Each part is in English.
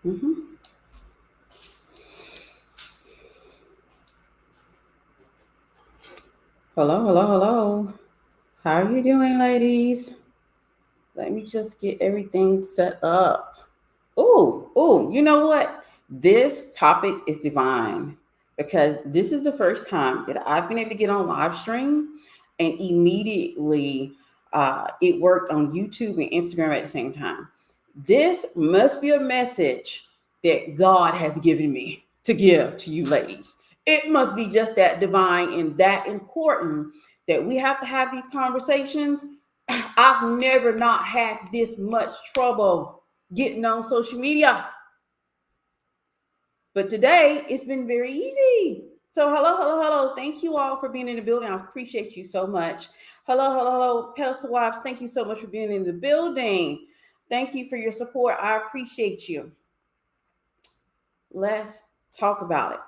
Mm-hmm. Hello, hello, hello. How are you doing, ladies? Let me just get everything set up. Ooh, you know what? This topic is divine because this is the first time that I've been able to get on live stream and immediately it worked on YouTube and Instagram at the same time. This must be a message that God has given me to give to you ladies. It must be just that divine and that important that we have to have these conversations. I've never not had this much trouble getting on social media. But today it's been very easy. So hello. Thank you all for being in the building. I appreciate you so much. Hello. Pedestal Wives, thank you so much for being in the building. Thank you for your support. I appreciate you. Let's talk about it.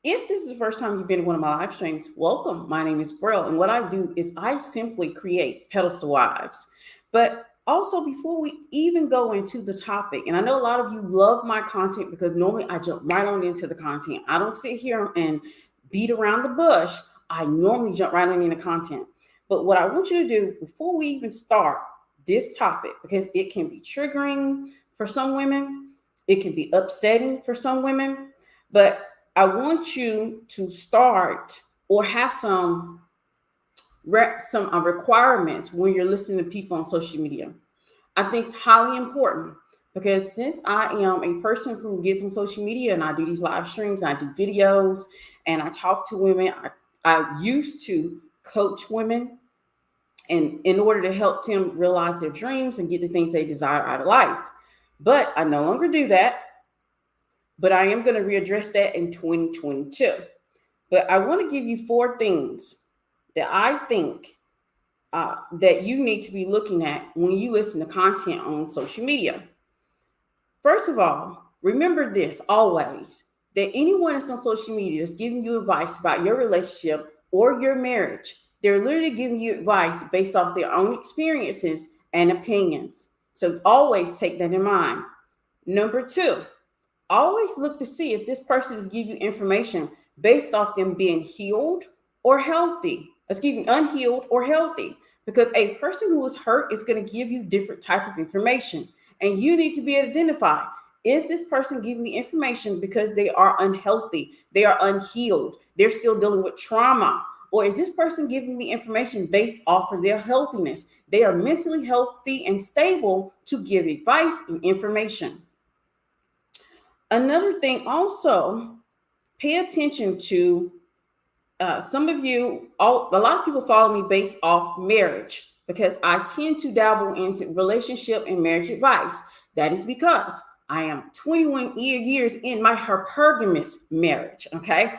If this is the first time you've been in one of my live streams, welcome. My name is Brill, and what I do is I simply create pedestal wives. But also, before we even go into the topic, and I know a lot of you love my content because normally I jump right on into the content. I don't sit here and beat around the bush. I normally jump right on into content. But what I want you to do before we even start this topic, because it can be triggering for some women, it can be upsetting for some women, but I want you to start or have some requirements when you're listening to people on social media. I think it's highly important because since I am a person who gets on social media and I do these live streams, I do videos, and I talk to women. I used to coach women and in order to help them realize their dreams and get the things they desire out of life. But I no longer do that. But I am going to readdress that in 2022. But I want to give you 4 things that I think that you need to be looking at when you listen to content on social media. First of all, remember this always, that anyone that's on social media is giving you advice about your relationship or your marriage. They're literally giving you advice based off their own experiences and opinions. So always take that in mind. Number 2, always look to see if this person is giving you information based off them being healed or healthy. Unhealed or healthy. Because a person who is hurt is going to give you different type of information. And you need to be able to identify, is this person giving me information because they are unhealthy? They are unhealed. They're still dealing with trauma. Or is this person giving me information based off of their healthiness? They are mentally healthy and stable to give advice and information. Another thing also, pay attention to some of you, a lot of people follow me based off marriage because I tend to dabble into relationship and marriage advice. That is because I am 21 years in my hypergamous marriage, okay?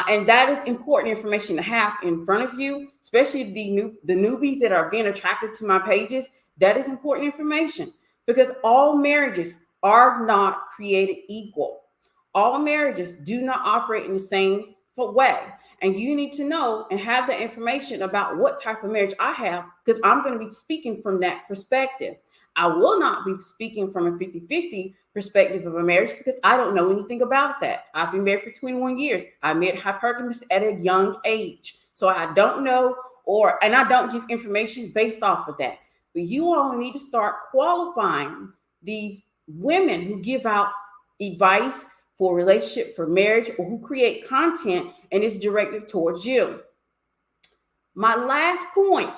And that is important information to have in front of you, especially the newbies that are being attracted to my pages. That is important information because all marriages are not created equal. All marriages do not operate in the same way. And you need to know and have the information about what type of marriage I have because I'm going to be speaking from that perspective. I will not be speaking from a 50-50 perspective of a marriage because I don't know anything about that. I've been married for 21 years. I met hypergamous at a young age. So I don't know and I don't give information based off of that. But you all need to start qualifying these women who give out advice for relationship, for marriage, or who create content and is directed towards you. My last point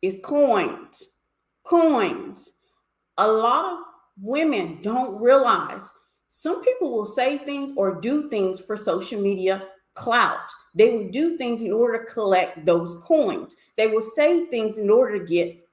is coins. Coins. A lot of women don't realize some people will say things or do things for social media clout. They will do things in order to collect those coins. They will say things in order to get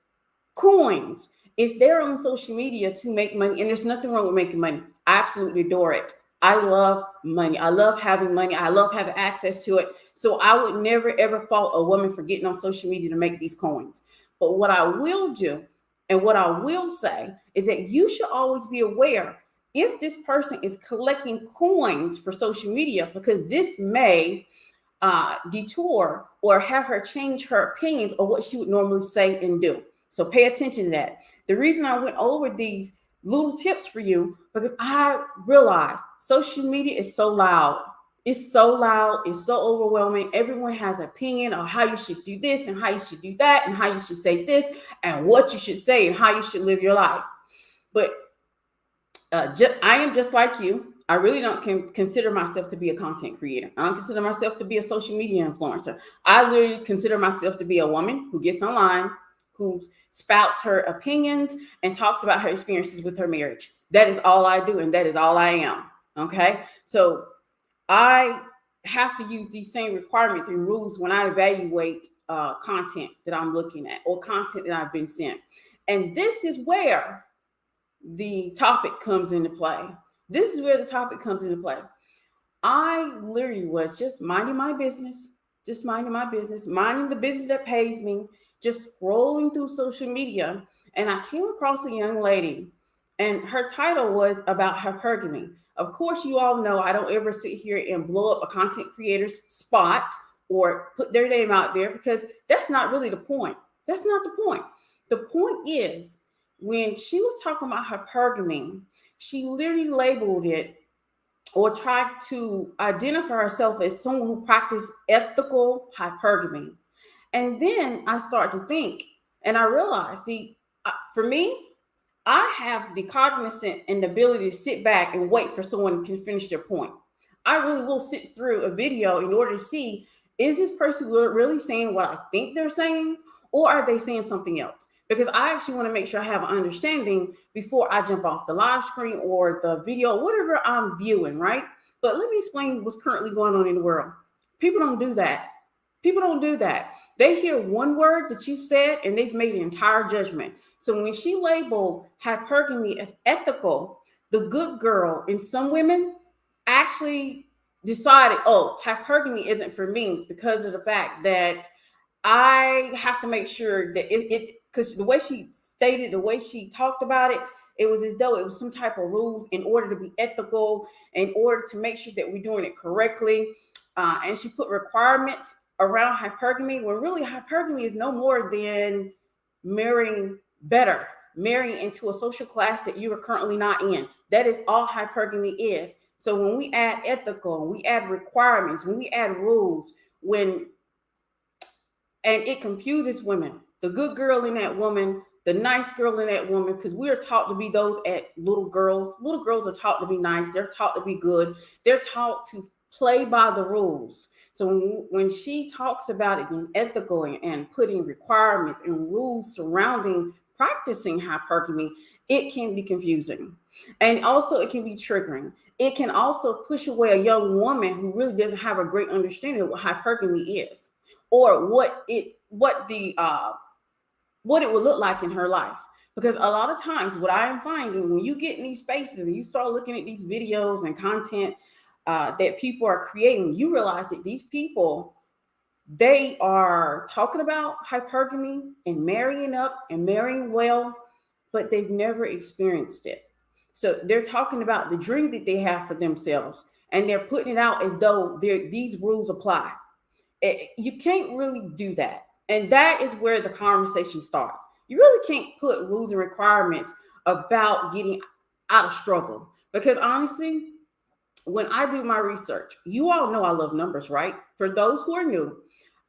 coins. If they're on social media to make money, and there's nothing wrong with making money, I absolutely adore it. I love money. I love having money. I love having access to it. So I would never, ever fault a woman for getting on social media to make these coins. But what I will do and what I will say is that you should always be aware if this person is collecting coins for social media, because this may detour or have her change her opinions or what she would normally say and do. So pay attention to that. The reason I went over these little tips for you, because I realize social media is so loud. It's so loud. It's so overwhelming. Everyone has an opinion on how you should do this and how you should do that and how you should say this and what you should say and how you should live your life. But I am just like you. I really don't consider myself to be a content creator. I don't consider myself to be a social media influencer. I literally consider myself to be a woman who gets online, who spouts her opinions and talks about her experiences with her marriage. That is all I do, and that is all I am. Okay? So I have to use these same requirements and rules when I evaluate content that I'm looking at or content that I've been sent. And this is where the topic comes into play. This is where the topic comes into play. I literally was just minding my business, minding the business that pays me, just scrolling through social media. And I came across a young lady, and her title was about hypergamy. Of course, you all know I don't ever sit here and blow up a content creator's spot or put their name out there, because that's not really the point. That's not the point. The point is, when she was talking about hypergamy, she literally labeled it or tried to identify herself as someone who practiced ethical hypergamy. And then I started to think, and I realized, for me, I have the cognizance and the ability to sit back and wait for someone to finish their point. I really will sit through a video in order to see, is this person really saying what I think they're saying, or are they saying something else? Because I actually want to make sure I have an understanding before I jump off the live screen or the video, whatever I'm viewing, right? But let me explain what's currently going on in the world. People don't do that. People don't do that. They hear one word that you said and they've made an entire judgment. So when she labeled hypergamy as ethical, the good girl in some women actually decided, oh, hypergamy isn't for me, because of the fact that I have to make sure that because the way she stated, the way she talked about it, it was as though it was some type of rules in order to be ethical, in order to make sure that we're doing it correctly. And she put requirements around hypergamy, when really hypergamy is no more than marrying better, marrying into a social class that you are currently not in. That is all hypergamy is. So when we add ethical, we add requirements, when we add rules, and it confuses women, the good girl in that woman, the nice girl in that woman, because we are taught to be those at little girls. Little girls are taught to be nice. They're taught to be good. They're taught to play by the rules. So when she talks about it being ethical and putting requirements and rules surrounding practicing hypergamy, it can be confusing. And also it can be triggering. It can also push away a young woman who really doesn't have a great understanding of what hypergamy is, or what it would look like in her life. Because a lot of times what I am finding, when you get in these spaces and you start looking at these videos and content that people are creating, you realize that these people, they are talking about hypergamy and marrying up and marrying well, but they've never experienced it. So they're talking about the dream that they have for themselves, and they're putting it out as though these rules apply. You can't really do that. And that is where the conversation starts. You really can't put rules and requirements about getting out of struggle. Because honestly, when I do my research, you all know I love numbers, right? For those who are new,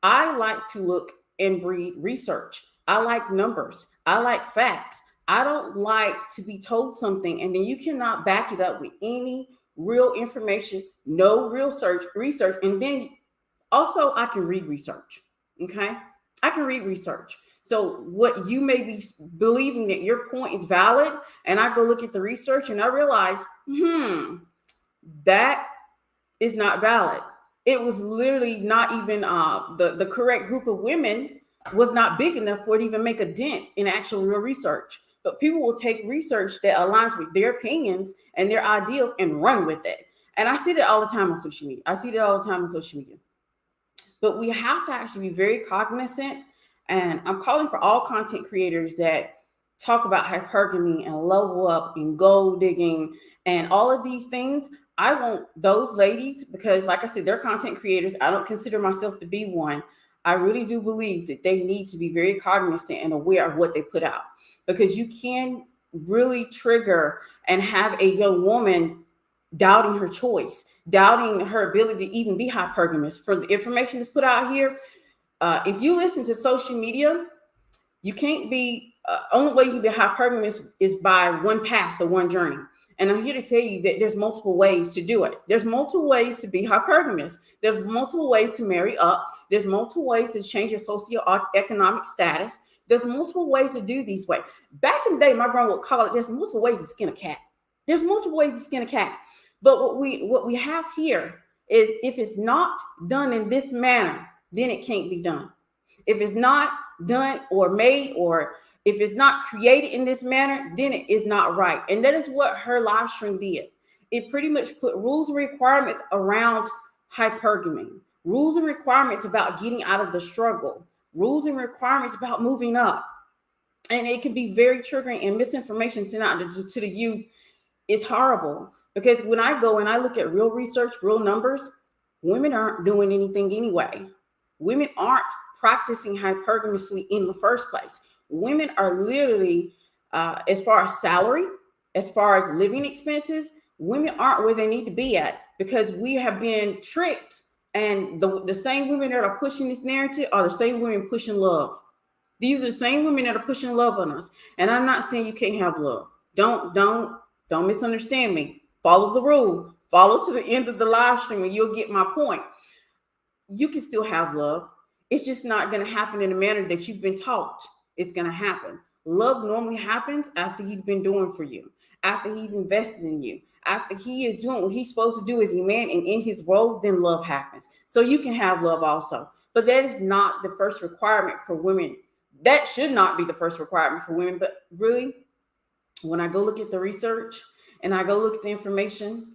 I like to look and read research. I like numbers. I like facts. I don't like to be told something and then you cannot back it up with any real information, no real research. And then also I can read research. Okay. I can read research. So what you may be believing that your point is valid, and I go look at the research and I realize, that is not valid. It was literally not even the correct group of women was not big enough for it to even make a dent in actual real research. But people will take research that aligns with their opinions and their ideals and run with it. And I see that all the time on social media. But we have to actually be very cognizant. And I'm calling for all content creators that talk about hypergamy and level up and gold digging and all of these things. I want those ladies, because like I said, they're content creators. I don't consider myself to be one. I really do believe that they need to be very cognizant and aware of what they put out, because you can really trigger and have a young woman doubting her choice, doubting her ability to even be hypergamous. For the information that's put out here, if you listen to social media, you can't be, only way you can be hypergamous is by one path or one journey. And I'm here to tell you that there's multiple ways to do it. There's multiple ways to be hypergamous. There's multiple ways to marry up. There's multiple ways to change your socioeconomic status. There's multiple ways to do these ways. Back in the day, my grandma would call it, there's multiple ways to skin a cat. There's multiple ways to skin a cat. But what we have here is, if it's not done in this manner, then it can't be done. If it's not done or made, or if it's not created in this manner, then it is not right. And that is what her live stream did. It pretty much put rules and requirements around hypergamy, rules and requirements about getting out of the struggle, rules and requirements about moving up. And it can be very triggering, and misinformation sent out to the youth is horrible. Because when I go and I look at real research, real numbers, women aren't doing anything anyway. Women aren't practicing hypergamously in the first place. Women are literally, as far as salary, as far as living expenses, women aren't where they need to be at, because we have been tricked. And the same women that are pushing this narrative are the same women pushing love. These are the same women that are pushing love on us. And I'm not saying you can't have love. Don't misunderstand me. Follow the rule. Follow to the end of the live stream and you'll get my point. You can still have love. It's just not going to happen in a manner that you've been taught it's going to happen. Love normally happens after he's been doing for you, after he's invested in you, after he is doing what he's supposed to do as a man and in his role, then love happens. So you can have love also. But that is not the first requirement for women. That should not be the first requirement for women. But really, when I go look at the research and I go look at the information,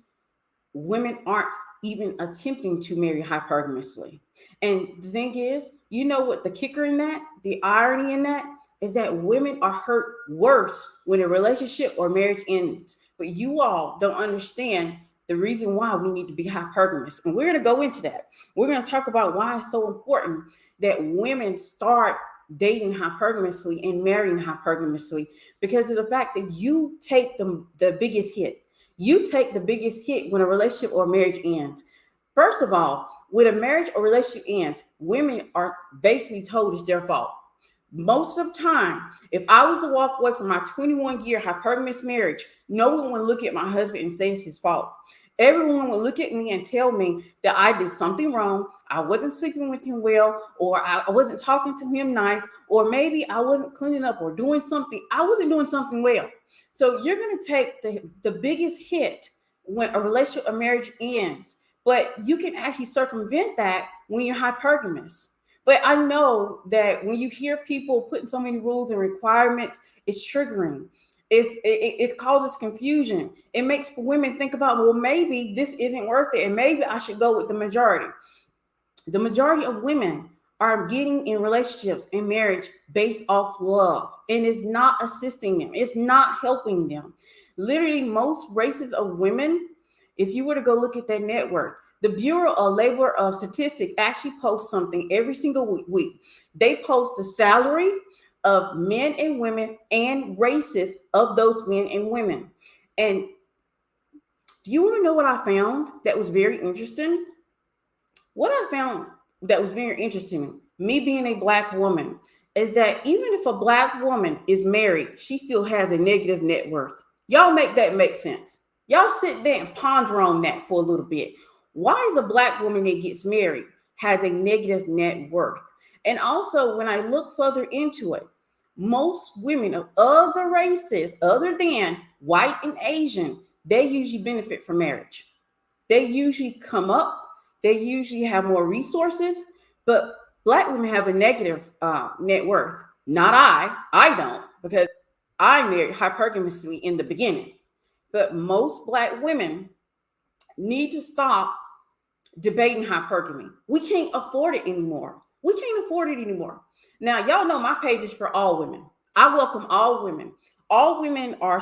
women aren't even attempting to marry hypergamously. And the thing is, you know what the kicker in that, the irony in that, is that women are hurt worse when a relationship or marriage ends. But you all don't understand the reason why we need to be hypergamous. And we're going to go into that. We're going to talk about why it's so important that women start dating hypergamously and marrying hypergamously, because of the fact that you take the biggest hit. You take the biggest hit when a relationship or marriage ends. First of all, when a marriage or relationship ends, women are basically told it's their fault. Most of the time, if I was to walk away from my 21-year hypergamous marriage, no one would look at my husband and say it's his fault. Everyone would look at me and tell me that I did something wrong. I wasn't sleeping with him well, or I wasn't talking to him nice, or maybe I wasn't cleaning up or doing something. I wasn't doing something well. So you're going to take the biggest hit when a relationship or marriage ends, but you can actually circumvent that when you're hypergamous. But I know that when you hear people putting so many rules and requirements, it's triggering. It causes confusion. It makes women think about, well, maybe this isn't worth it, and maybe I should go with the majority. The majority of women are getting in relationships and marriage based off love, and it's not assisting them. It's not helping them. Literally, most races of women, if you were to go look at their net worth, the Bureau of Labor Statistics actually posts something every single week. They post the salary of men and women and races of those men and women. And do you want to know what I found that was very interesting? What I found that was very interesting, me being a Black woman, is that even if a Black woman is married, she still has a negative net worth. Y'all make that make sense. Y'all sit there and ponder on that for a little bit. Why is a Black woman that gets married has a negative net worth? And also, when I look further into it, most women of other races, other than white and Asian, they usually benefit from marriage. They usually come up. They usually have more resources, but Black women have a negative net worth. Not I don't, because I married hypergamously in the beginning. But most Black women need to stop debating hypergamy. We can't afford it anymore. We can't afford it anymore. Now, y'all know my page is for all women. I welcome all women. All women are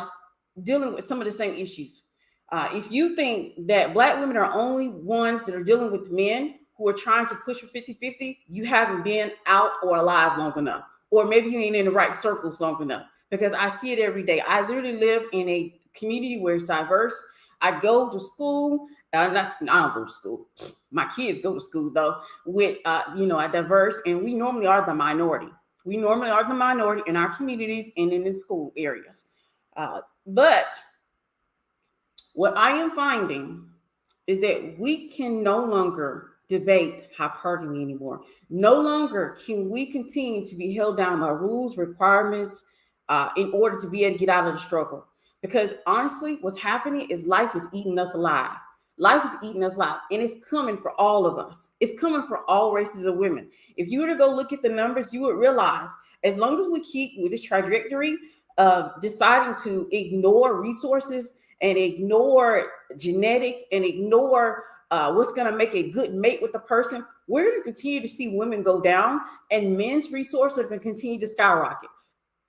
dealing with some of the same issues. If you think that Black women are only ones that are dealing with men who are trying to push for 50-50, you haven't been out or alive long enough. Or maybe you ain't in the right circles long enough. because I see it every day. I literally live in a community where it's diverse. I go to school. I don't go to school. My kids go to school though with a diverse, and we normally are the minority. We normally are the minority in our communities and in the school areas. But what I am finding is that we can no longer debate hypergamy anymore. No longer can we continue to be held down by rules, requirements, in order to be able to get out of the struggle. Because honestly, what's happening is life is eating us alive. Life is eating us alive, and it's coming for all of us. It's coming for all races of women. If you were to go look at the numbers, you would realize as long as we keep with this trajectory of deciding to ignore resources and ignore genetics and ignore what's going to make a good mate with the person, we're going to continue to see women go down, and men's resources are going to continue to skyrocket.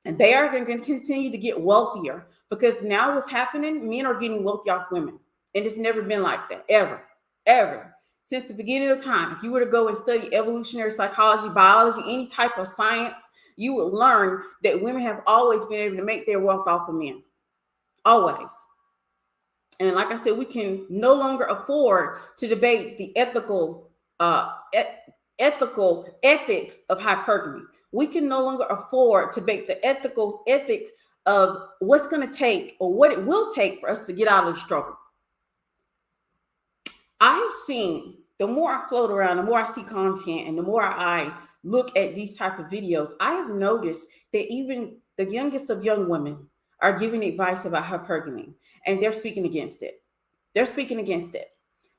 And they are going to continue to get wealthier, because now what's happening, men are getting wealthy off women. And it's never been like that, ever, ever. Since the beginning of time, if you were to go and study evolutionary psychology, biology, any type of science, you would learn that women have always been able to make their wealth off of men. Always. And like I said, we can no longer afford to debate the ethical ethics of hypergamy. We can no longer afford to debate the ethics of what's going to take, or what it will take, for us to get out of the struggle. I've seen, the more I float around, the more I see content, and the more I look at these type of videos, I have noticed that even the youngest of young women are giving advice about hypergamy, and they're speaking against it. They're speaking against it.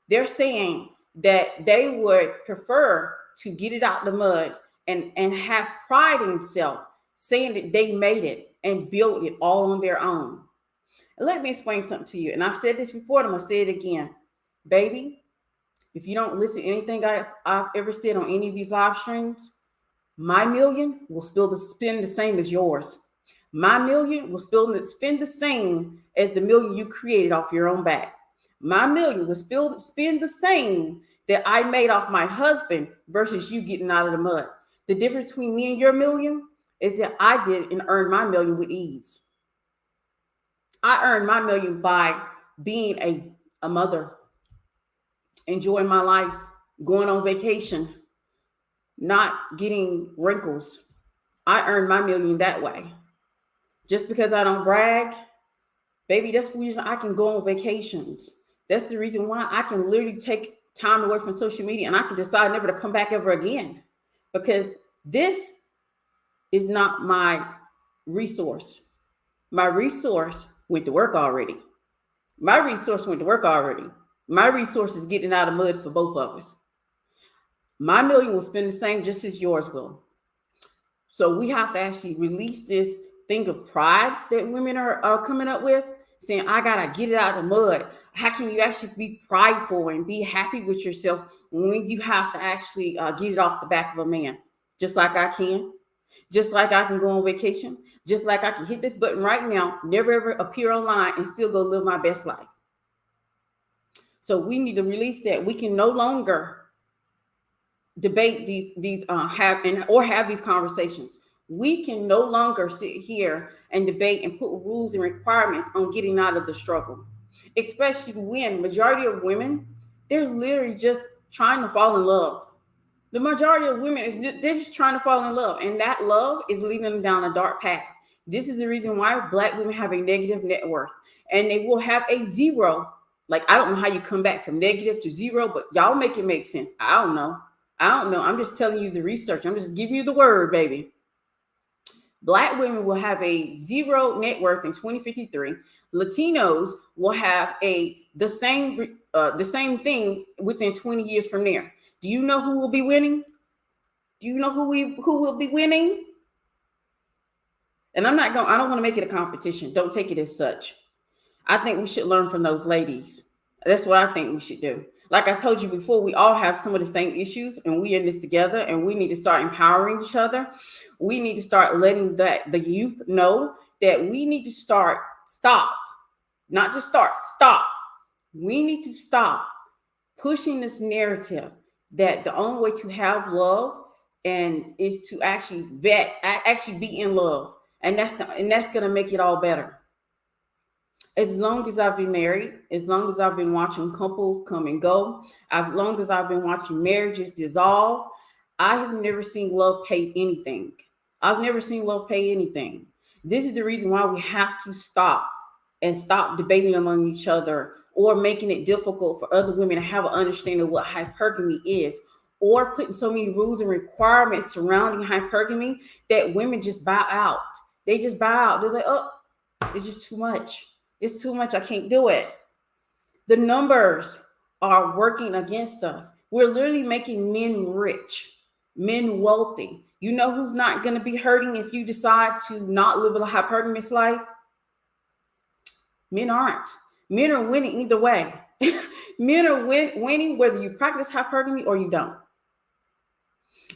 They're saying that they would prefer to get it out the mud and have pride in self, saying that they made it and built it all on their own. And let me explain something to you. And I've said this before, and I'm going to say it again. Baby, if you don't listen to anything I've ever said on any of these live streams, my million will spend the same as yours. My million will spend the same as the million you created off your own back. My million will spend the same that I made off my husband versus you getting out of the mud. The difference between me and your million is that I did and earned my million with ease. I earned my million by being a mother, enjoying my life, going on vacation, not getting wrinkles. I earned my million that way. Just because I don't brag, baby, that's the reason I can go on vacations. That's the reason why I can literally take time away from social media, and I can decide never to come back ever again, because this is not my resource. My resource went to work already. My resource is getting out of mud for both of us. My million will spend the same just as yours will. So we have to actually release this thing of pride that women are coming up with, saying, I got to get it out of the mud. How can you actually be prideful and be happy with yourself when you have to actually get it off the back of a man? Just like I can. Just like I can go on vacation. Just like I can hit this button right now, never ever appear online, and still go live my best life. So we need to release that. We can no longer debate have these conversations. We can no longer sit here and debate and put rules and requirements on getting out of the struggle, especially when majority of women, they're literally just trying to fall in love. The majority of women, they're just trying to fall in love, and that love is leading them down a dark path. This is the reason why Black women have a negative net worth, and they will have a zero. Like, I don't know how you come back from negative to zero, but y'all make it make sense. I don't know. I'm just telling you the research. I'm just giving you the word, baby. Black women will have a zero net worth in 2053. Latinos will have the same thing within 20 years from there. Do you know who will be winning? Do you know who will be winning? And I don't want to make it a competition. Don't take it as such. I think we should learn from those ladies. That's what I think we should do. Like I told you before, we all have some of the same issues, and we in this together, and we need to start empowering each other. We need to start letting the youth know that we need to stop. We need to stop pushing this narrative that the only way to have love and is to actually be in love. And that's going to make it all better. As long as I've been married, as long as I've been watching couples come and go, as long as I've been watching marriages dissolve, I have never seen love pay anything. I've never seen love pay anything. This is the reason why we have to stop debating among each other or making it difficult for other women to have an understanding of what hypergamy is, or putting so many rules and requirements surrounding hypergamy that women just bow out. They just bow out. They're like, oh, it's just too much. It's too much. I can't do it. The numbers are working against us. We're literally making men rich, men wealthy. You know who's not going to be hurting if you decide to not live a hypergamous life? Men aren't. Men are winning either way. Men are winning whether you practice hypergamy or you don't.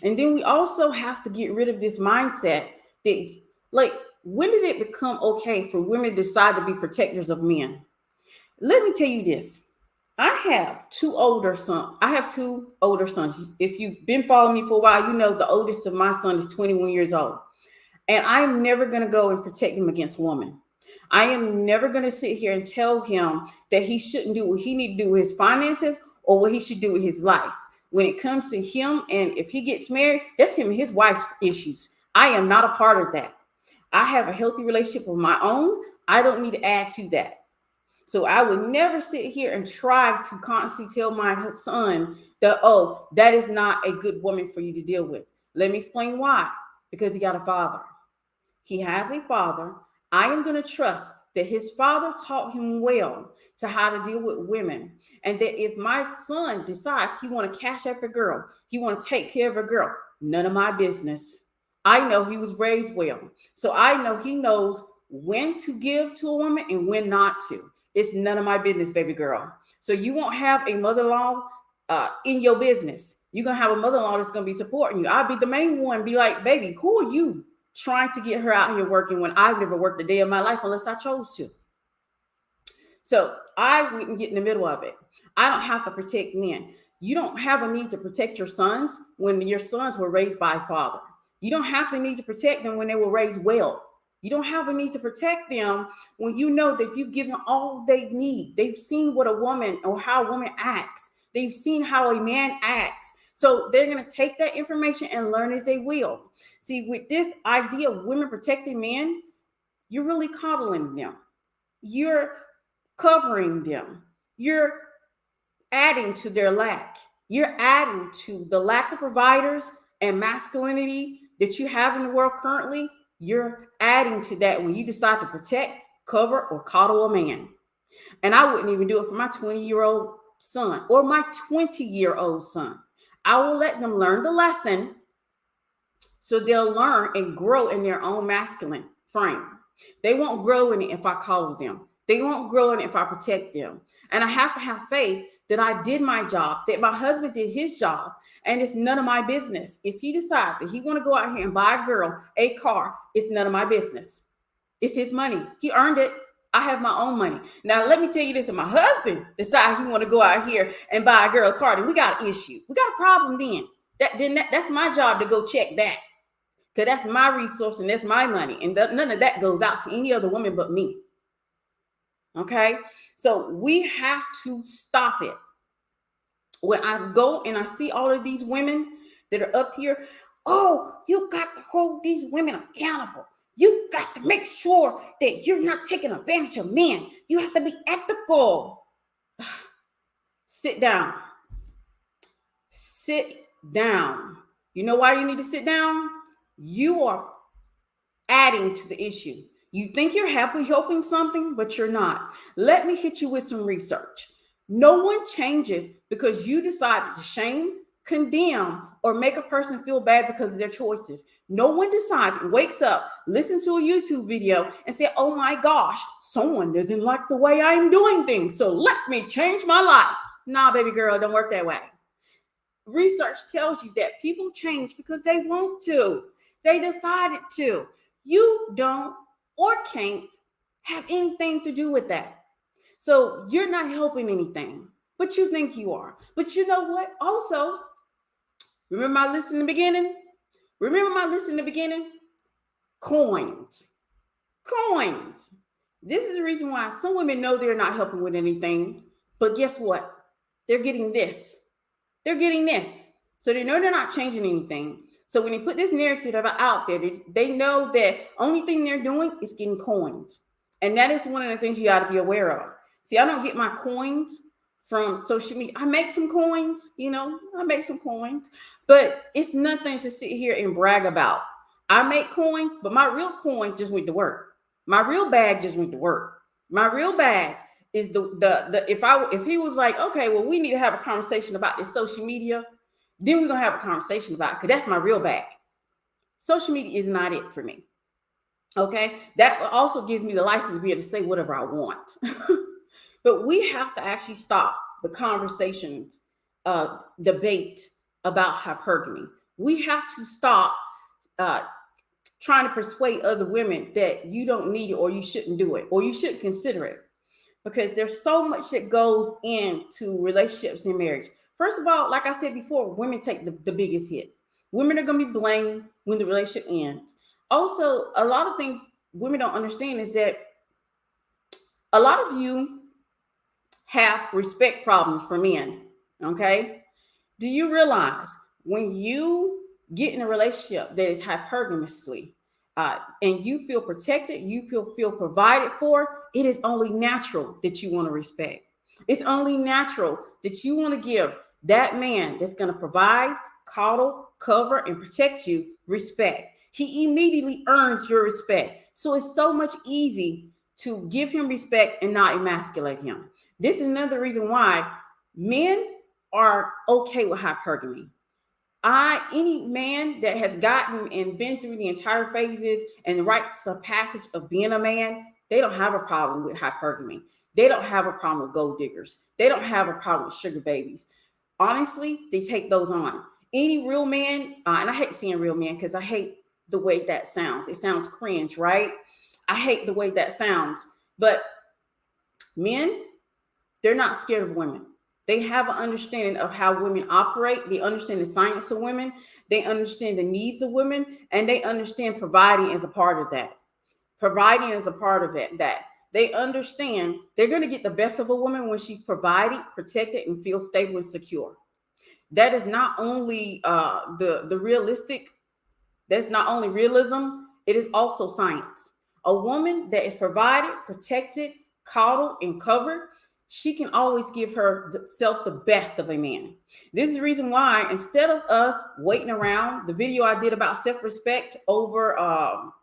And then we also have to get rid of this mindset that, like, when did it become okay for women to decide to be protectors of men? Let me tell you this. I have two older sons. If you've been following me for a while, you know the oldest of my son is 21 years old. And I'm never going to go and protect him against women. I am never going to sit here and tell him that he shouldn't do what he needs to do with his finances or what he should do with his life. When it comes to him, and if he gets married, that's him and his wife's issues. I am not a part of that. I have a healthy relationship of my own. I don't need to add to that. So I would never sit here and try to constantly tell my son that, oh, that is not a good woman for you to deal with. Let me explain why. Because he got a father. He has a father. I am going to trust that his father taught him well to how to deal with women. And that if my son decides he want to cash up a girl, he want to take care of a girl, none of my business. I know he was raised well. So I know he knows when to give to a woman and when not to. It's none of my business, baby girl. So you won't have a mother-in-law in your business. You're going to have a mother-in-law that's going to be supporting you. I'll be the main one, be like, baby, who are you trying to get her out here working when I've never worked a day of my life unless I chose to? So I wouldn't get in the middle of it. I don't have to protect men. You don't have a need to protect your sons when your sons were raised by a father. You don't have to need to protect them when they were raised well. You don't have a need to protect them when you know that you've given all they need. They've seen what a woman or how a woman acts. They've seen how a man acts. So they're going to take that information and learn as they will. See, with this idea of women protecting men, you're really coddling them. You're covering them. You're adding to their lack. You're adding to the lack of providers and masculinity that you have in the world currently. You're adding to that when you decide to protect, cover, or coddle a man. And I wouldn't even do it for my 20-year-old son or my 20-year-old son. I will let them learn the lesson so they'll learn and grow in their own masculine frame. They won't grow in it if I coddle them. They won't grow in it if I protect them. And I have to have faith that I did my job, that my husband did his job, and it's none of my business. If he decides that he want to go out here and buy a girl a car, it's none of my business. It's his money. He earned it. I have my own money. Now, let me tell you this. If my husband decides he want to go out here and buy a girl a car, then we got an issue. We got a problem then. That's my job to go check that. Because that's my resource and that's my money. And none of that goes out to any other woman but me. Okay? So we have to stop it. When I go and I see all of these women that are up here, oh, you got to hold these women accountable. You got to make sure that you're not taking advantage of men. You have to be ethical. Sit down. Sit down. You know why you need to sit down? You are adding to the issue. You think you're helping something, but you're not. Let me hit you with some research. No one changes because you decided to shame, condemn, or make a person feel bad because of their choices. No one decides and wakes up, listens to a YouTube video, and say, oh my gosh, someone doesn't like the way I'm doing things, so let me change my life. Nah, baby girl, it don't work that way. Research tells you that people change because they want to. They decided to. You don't or can't have anything to do with that. So you're not helping anything, but you think you are. But you know what? Also, remember my list in the beginning? Coins. Coins. This is the reason why some women know they're not helping with anything, but guess what? They're getting this. They're getting this. So they know they're not changing anything. So when they put this narrative out there, they know that only thing they're doing is getting coins. And that is one of the things you got to be aware of. See, I don't get my coins from social media. I make some coins, I make some coins, but it's nothing to sit here and brag about. I make coins, but my real coins just went to work. My real bag just went to work. My real bag is the if he was like, okay, well, we need to have a conversation about this social media, then we're gonna have a conversation about it, because that's my real bag. Social media is not it for me. Okay, that also gives me the license to be able to say whatever I want. But we have to actually stop the conversations, debate about hypergamy. We have to stop trying to persuade other women that you don't need it, or you shouldn't do it, or you shouldn't consider it, because there's so much that goes into relationships and marriage. First of all, like I said before, women take the biggest hit. Women are going to be blamed when the relationship ends. Also, a lot of things women don't understand is that a lot of you have respect problems for men. Okay. Do you realize when you get in a relationship that is hypergamously, and you feel protected, you feel provided for, it is only natural that you want to respect. It's only natural that you want to give that man that's going to provide, coddle, cover, and protect you respect. He immediately earns your respect. So it's so much easy to give him respect and not emasculate him. This is another reason why men are okay with hypergamy. Any man that has gotten and been through the entire phases and the rites of passage of being a man, they don't have a problem with hypergamy. They don't have a problem with gold diggers. They don't have a problem with sugar babies. Honestly, they take those on. Any real man, and I hate saying real man because I hate the way that sounds. It sounds cringe, right? I hate the way that sounds. But men, they're not scared of women. They have an understanding of how women operate. They understand the science of women. They understand the needs of women, and they understand providing as a part of that. Providing as a part of it. That they understand they're going to get the best of a woman when she's provided, protected, and feels stable and secure. That is not only the realistic. That's not only realism. It is also science. A woman that is provided, protected, coddled, and covered, she can always give herself the best of a man. This is the reason why, instead of us waiting around, the video I did about self-respect over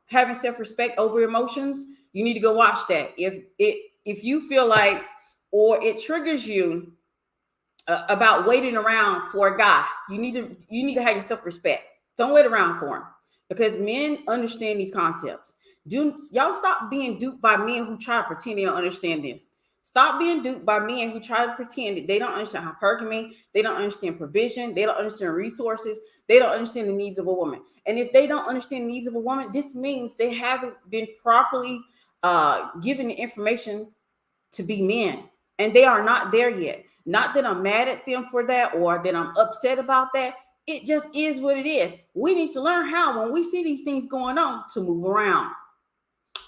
having self-respect over emotions, you need to go watch that. If you feel like, or it triggers you about waiting around for a guy, you need to have your self-respect. Don't wait around for him, because men understand these concepts. Y'all stop being duped by men who try to pretend they don't understand this. Stop being duped by men who try to pretend that they don't understand hypergamy. They don't understand provision. They don't understand resources. They don't understand the needs of a woman. And if they don't understand the needs of a woman, this means they haven't been properly given the information to be men. And they are not there yet. Not that I'm mad at them for that or that I'm upset about that. It just is what it is. We need to learn how, when we see these things going on, to move around.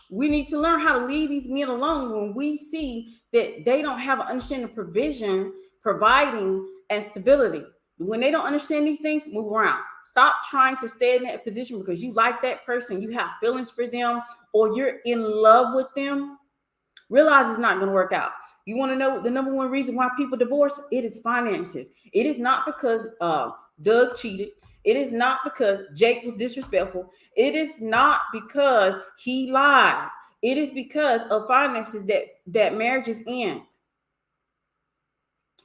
We need to learn how to leave these men alone when we see that they don't have an understanding of provision, providing, and stability. When they don't understand these things, move around. Stop trying to stay in that position because you like that person, you have feelings for them, or you're in love with them. Realize it's not going to work out. You want to know the number one reason why people divorce? It is finances. It is not because Doug cheated. It is not because Jake was disrespectful. It is not because he lied. It is because of finances that marriages end.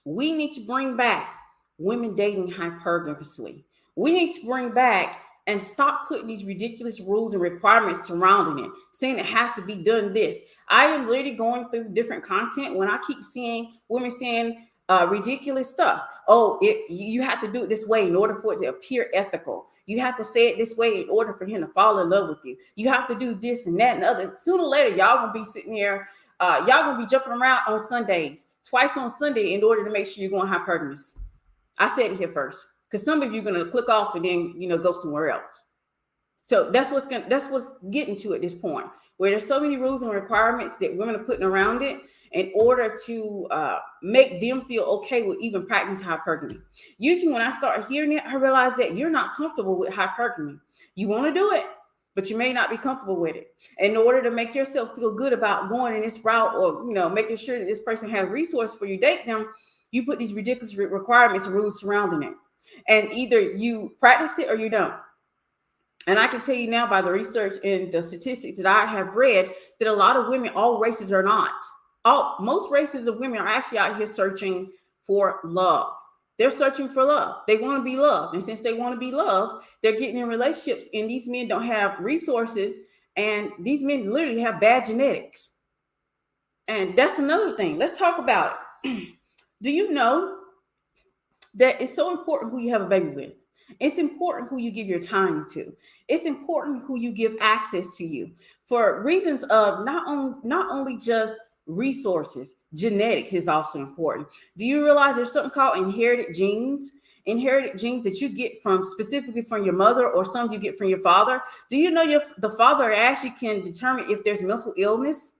We need to bring back women dating hypergamously. We need to bring back and stop putting these ridiculous rules and requirements surrounding it, saying it has to be done this. I am literally going through different content when I keep seeing women saying ridiculous stuff. Oh, you have to do it this way in order for it to appear ethical. You have to say it this way in order for him to fall in love with you. You have to do this and that and other. Sooner or later, y'all gonna be sitting here. Y'all gonna be jumping around on Sundays, twice on Sunday, in order to make sure you're going hypergamous. I said it here first, because some of you are gonna click off and then go somewhere else. So that's what's getting to at this point. where there's so many rules and requirements that women are putting around it in order to make them feel okay with even practicing hypergamy. Usually when I start hearing it, I realize that you're not comfortable with hypergamy. You want to do it, but you may not be comfortable with it. In order to make yourself feel good about going in this route, or making sure that this person has resources for you date them, you put these ridiculous requirements and rules surrounding it. And either you practice it or you don't. And I can tell you now by the research and the statistics that I have read that a lot of women, all races are not. Most races of women are actually out here searching for love. They're searching for love. They want to be loved. And since they want to be loved, they're getting in relationships, and these men don't have resources, and these men literally have bad genetics. And that's another thing. Let's talk about it. Do you know that it's so important who you have a baby with? It's important who you give your time to. It's important who you give access to you, for reasons of not only just resources. Genetics is also important. Do you realize there's something called inherited genes? Inherited genes that you get from specifically from your mother, or some you get from your father. Do you know the father actually can determine if there's mental illness?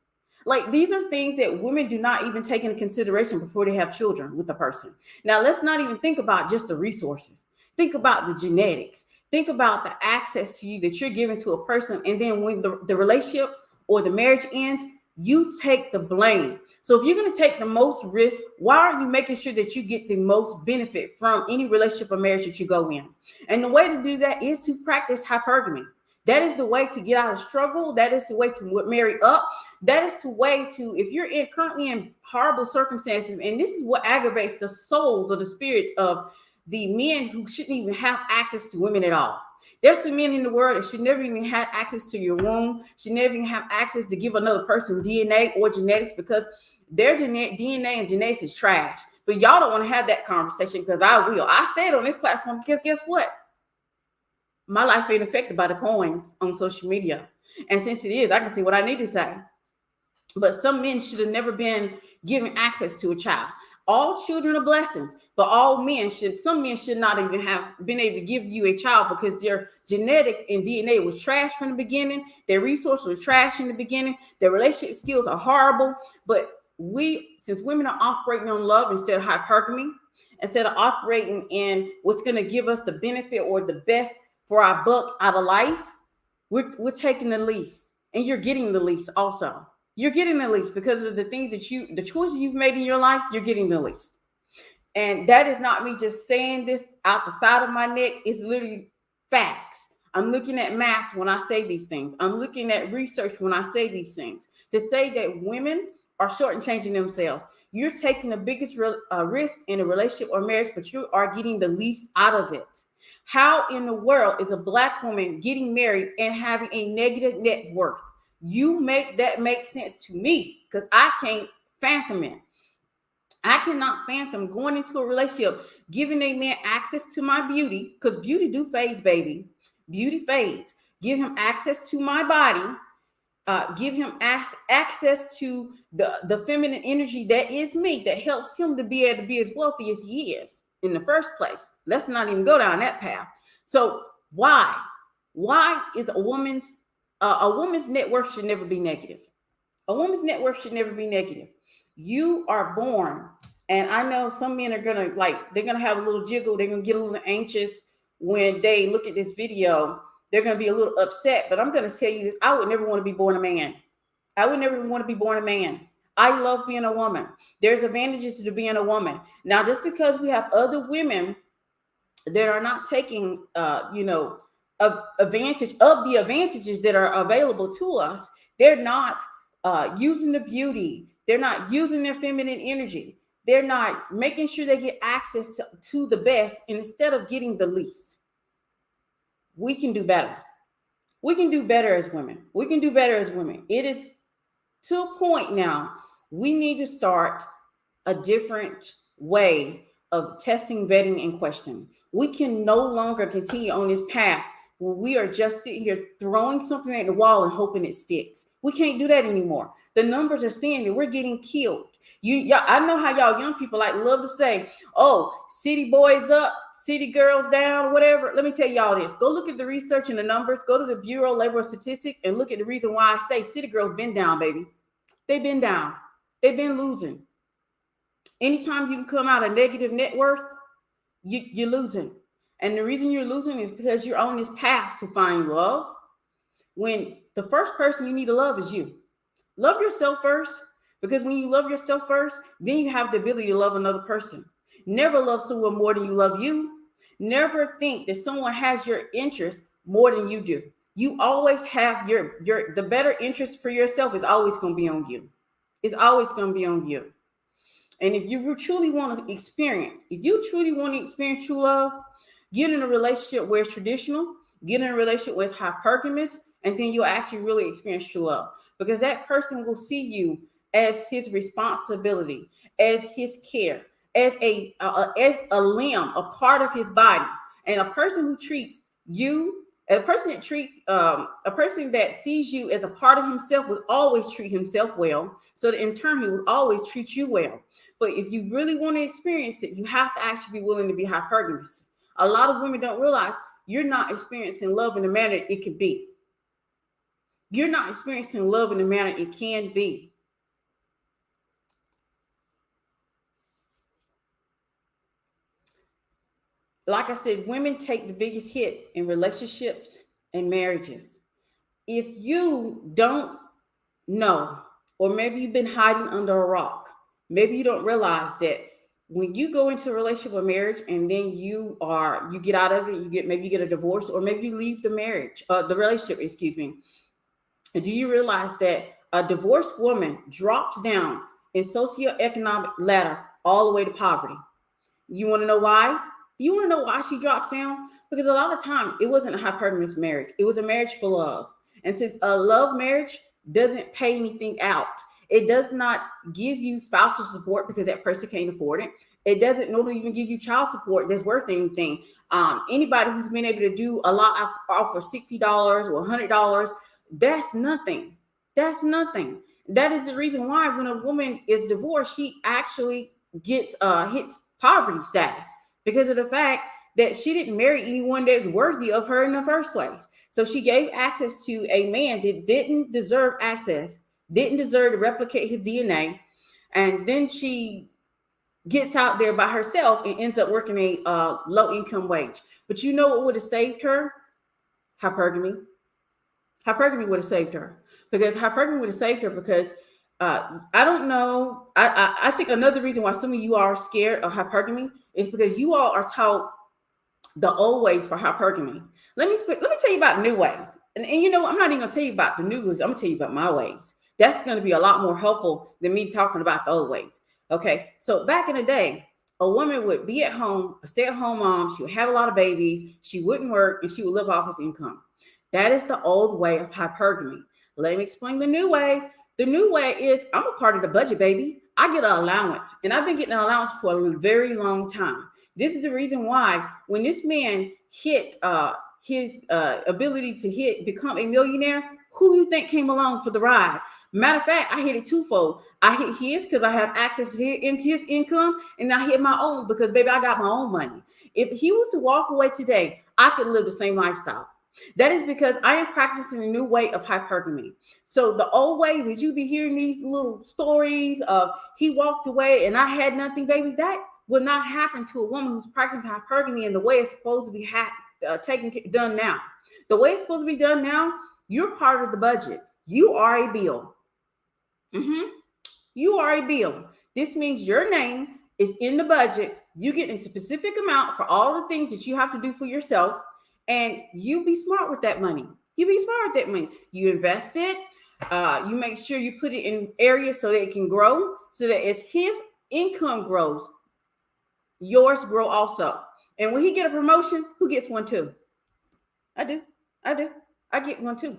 Like, these are things that women do not even take into consideration before they have children with a person. Now, let's not even think about just the resources. Think about the genetics. Think about the access to you that you're giving to a person. And then when the relationship or the marriage ends, you take the blame. So if you're going to take the most risk, why aren't you making sure that you get the most benefit from any relationship or marriage that you go in? And the way to do that is to practice hypergamy. That is the way to get out of struggle. That is the way to marry up. That is the way to, if you're currently in horrible circumstances, and this is what aggravates the souls or the spirits of the men who shouldn't even have access to women at all. There's some men in the world that should never even have access to your womb, should never even have access to give another person DNA or genetics, because their DNA and genetics is trash. But y'all don't want to have that conversation, because I will. I say it on this platform because guess what? My life ain't affected by the coins on social media. And since it is, I can say what I need to say. But some men should have never been given access to a child. All children are blessings, but some men should not even have been able to give you a child, because their genetics and DNA was trash from the beginning. Their resources were trash in the beginning. Their relationship skills are horrible. But since women are operating on love instead of hypergamy, instead of operating in what's going to give us the benefit or the best for our buck out of life, we're taking the least, and you're getting the least also. You're getting the least because of the things the choices you've made in your life. You're getting the least. And that is not me just saying this out the side of my neck. It's literally facts. I'm looking at math when I say these things. I'm looking at research when I say these things. To say that women are shortchanging themselves. You're taking the biggest risk in a relationship or marriage, but you are getting the least out of it. How in the world is a Black woman getting married and having a negative net worth? You make that make sense to me, because I can't fathom it. I cannot fathom going into a relationship, giving a man access to my beauty, because beauty do fades, baby. Beauty fades. Give him access to my body. Give him access to the feminine energy that is me, that helps him to be able to be as wealthy as he is in the first place. Let's not even go down that path. So why is a woman's net worth should never be negative? A woman's net worth should never be negative. You are born, and I know some men are they're gonna have a little jiggle. They're gonna get a little anxious when they look at this video. They're gonna be a little upset. But I'm gonna tell you this: I would never want to be born a man. I would never want to be born a man. I love being a woman. There's advantages to being a woman. Now, just because we have other women that are not taking, advantage of the advantages that are available to us, they're not using the beauty. They're not using their feminine energy. They're not making sure they get access to the best, and instead of getting the least. We can do better. We can do better as women. We can do better as women. It is to a point now, we need to start a different way of testing, vetting, and questioning. We can no longer continue on this path where we are just sitting here throwing something at the wall and hoping it sticks. We can't do that anymore. The numbers are saying that we're getting killed. Y'all, I know how y'all young people like love to say, "Oh, city boys up, city girls down, whatever." Let me tell y'all this. Go look at the research and the numbers. Go to the Bureau of Labor Statistics and look at the reason why I say city girls been down, baby. They've been down. They've been losing. Anytime you can come out a negative net worth, you're losing. And the reason you're losing is because you're on this path to find love when the first person you need to love is you. Love yourself first, because when you love yourself first, then you have the ability to love another person. Never love someone more than you love you. Never think that someone has your interest more than you do. You always have the better interest for yourself is always going to be on you. It's always going to be on you. And if you truly want to experience true love, get in a relationship where it's traditional, get in a relationship where it's hypergamous, and then you'll actually really experience true love, because that person will see you as his responsibility, as his care, as a limb, a part of his body. And a person who treats you, a person that sees you as a part of himself will always treat himself well. So that in turn, he will always treat you well. But if you really want to experience it, you have to actually be willing to be hypergamous. A lot of women don't realize you're not experiencing love in the manner it could be. You're not experiencing love in the manner it can be. Like I said, women take the biggest hit in relationships and marriages. If you don't know, or maybe you've been hiding under a rock, maybe you don't realize that when you go into a relationship or marriage and then you get out of it, maybe you get a divorce, or maybe you leave the relationship, excuse me. Do you realize that a divorced woman drops down in socioeconomic ladder all the way to poverty? You want to know why? You want to know why she drops down? Because a lot of time it wasn't a hypergamous marriage. It was a marriage for love. And since a love marriage doesn't pay anything out, it does not give you spousal support because that person can't afford it. It doesn't normally even give you child support that's worth anything. Anybody who's been able to do a lot off for $60 or $100, that's nothing. That's nothing. That is the reason why when a woman is divorced, she actually hits poverty status, because of the fact that she didn't marry anyone that's worthy of her in the first place. So she gave access to a man that didn't deserve access, didn't deserve to replicate his DNA. And then she gets out there by herself and ends up working a low income wage. But you know what would have saved her? Hypergamy. Hypergamy would have saved her, because I don't know. I think another reason why some of you are scared of hypergamy is because you all are taught the old ways for hypergamy. Let me tell you about new ways. And you know, I'm not even going to tell you about the new ways. I'm going to tell you about my ways. That's going to be a lot more helpful than me talking about the old ways. Okay. So back in the day, a woman would be at home, a stay-at-home mom. She would have a lot of babies. She wouldn't work, and she would live off his income. That is the old way of hypergamy. Let me explain the new way. The new way is I'm a part of the budget, baby. I get an allowance, and I've been getting an allowance for a very long time. This is the reason why when this man hit his ability to become a millionaire, who you think came along for the ride? Matter of fact, I hit it twofold. I hit his because I have access to his income, and I hit my own because, baby, I got my own money. If he was to walk away today, I could live the same lifestyle. That is because I am practicing a new way of hypergamy. So the old ways that you be hearing these little stories of he walked away and I had nothing, baby, that will not happen to a woman who's practicing hypergamy in the way it's supposed to be done now. The way it's supposed to be done now, you're part of the budget. You are a bill. You are a bill. This means your name is in the budget. You get a specific amount for all the things that you have to do for yourself. And you be smart with that money. You invest it. You make sure you put it in areas so that it can grow, so that as his income grows, yours grow also. And when he get a promotion, who gets one too? I do. I get one too.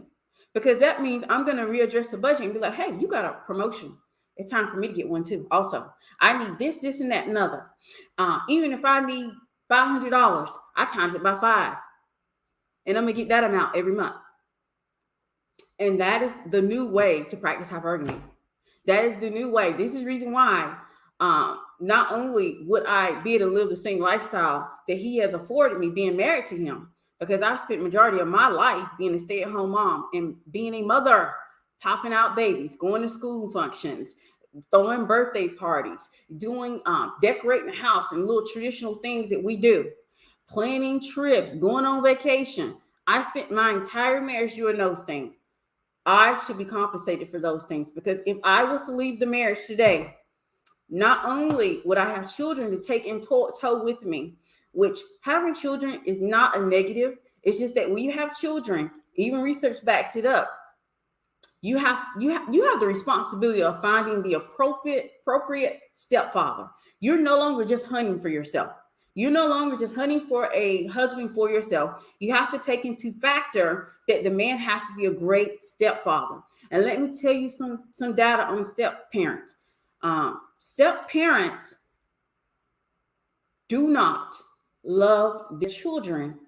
Because that means I'm going to readdress the budget and be like, hey, you got a promotion. It's time for me to get one too. Also, I need this, and that, and other. Even if I need $500, I times it by 5. And I'm going to get that amount every month. And that is the new way to practice hypergamy. That is the new way. This is the reason why not only would I be able to live the same lifestyle that he has afforded me being married to him, because I've spent majority of my life being a stay-at-home mom and being a mother, popping out babies, going to school functions, throwing birthday parties, doing decorating the house and little traditional things that we do, planning trips, going on vacation. I spent my entire marriage doing those things. I should be compensated for those things, because if I was to leave the marriage today, not only would I have children to take in tow with me, which having children is not a negative. It's just that when you have children, even research backs it up. You have the responsibility of finding the appropriate stepfather. You're no longer just hunting for yourself. You're no longer just hunting for a husband for yourself. You have to take into factor that the man has to be a great stepfather. And let me tell you some data on step parents. Step parents do not love the children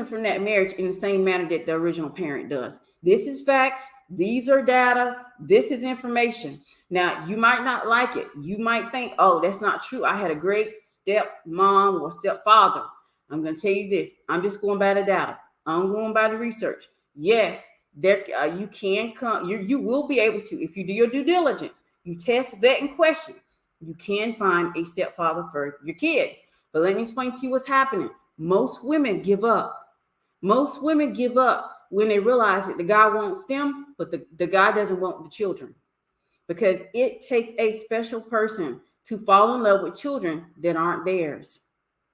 from that marriage in the same manner that the original parent does. This is facts. These are data. This is information. Now, you might not like it. You might think, oh, that's not true. I had a great stepmom or stepfather. I'm going to tell you this. I'm just going by the data. I'm going by the research. Yes, there you can come. You will be able to, if you do your due diligence, you test, vet, and question, you can find a stepfather for your kid. But let me explain to you what's happening. Most women give up. Most women give up when they realize that the guy wants them, but the guy doesn't want the children. Because it takes a special person to fall in love with children that aren't theirs.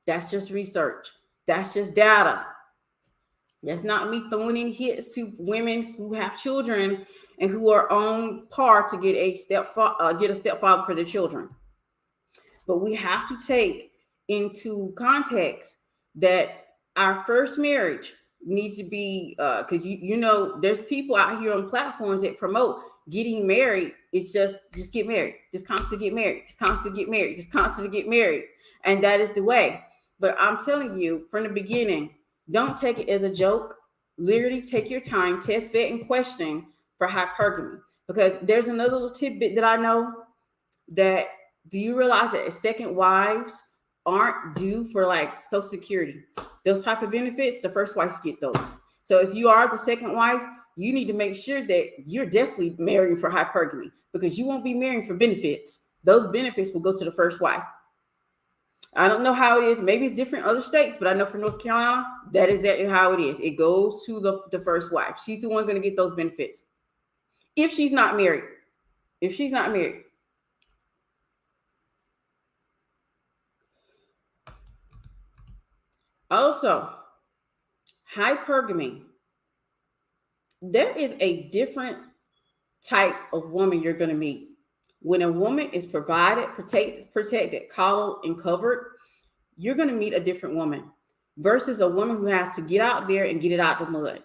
That's just research. That's just data. That's not me throwing in hits to women who have children and who are on par to get a stepfather for their children. But we have to take into context that our first marriage needs to be, because you know there's people out here on platforms that promote getting married. It's just get married, just constantly get married, just constantly get married, just constantly get married, and that is the way. But I'm telling you from the beginning, don't take it as a joke. Literally take your time, test, vet, and question for hypergamy. Because there's another little tidbit that I know that, do you realize that second wives aren't due for like Social Security? Those type of benefits, the first wife get those. So if you are the second wife, you need to make sure that you're definitely marrying for hypergamy, because you won't be marrying for benefits. Those benefits will go to the first wife. I don't know how it is. Maybe it's different in other states, but I know for North Carolina, that is exactly how it is. It goes to the first wife. She's the one going to get those benefits. If she's not married. If she's not married. Also, hypergamy. There is a different type of woman you're going to meet. When a woman is provided, protected, coddled, and covered, you're going to meet a different woman versus a woman who has to get out there and get it out the mud.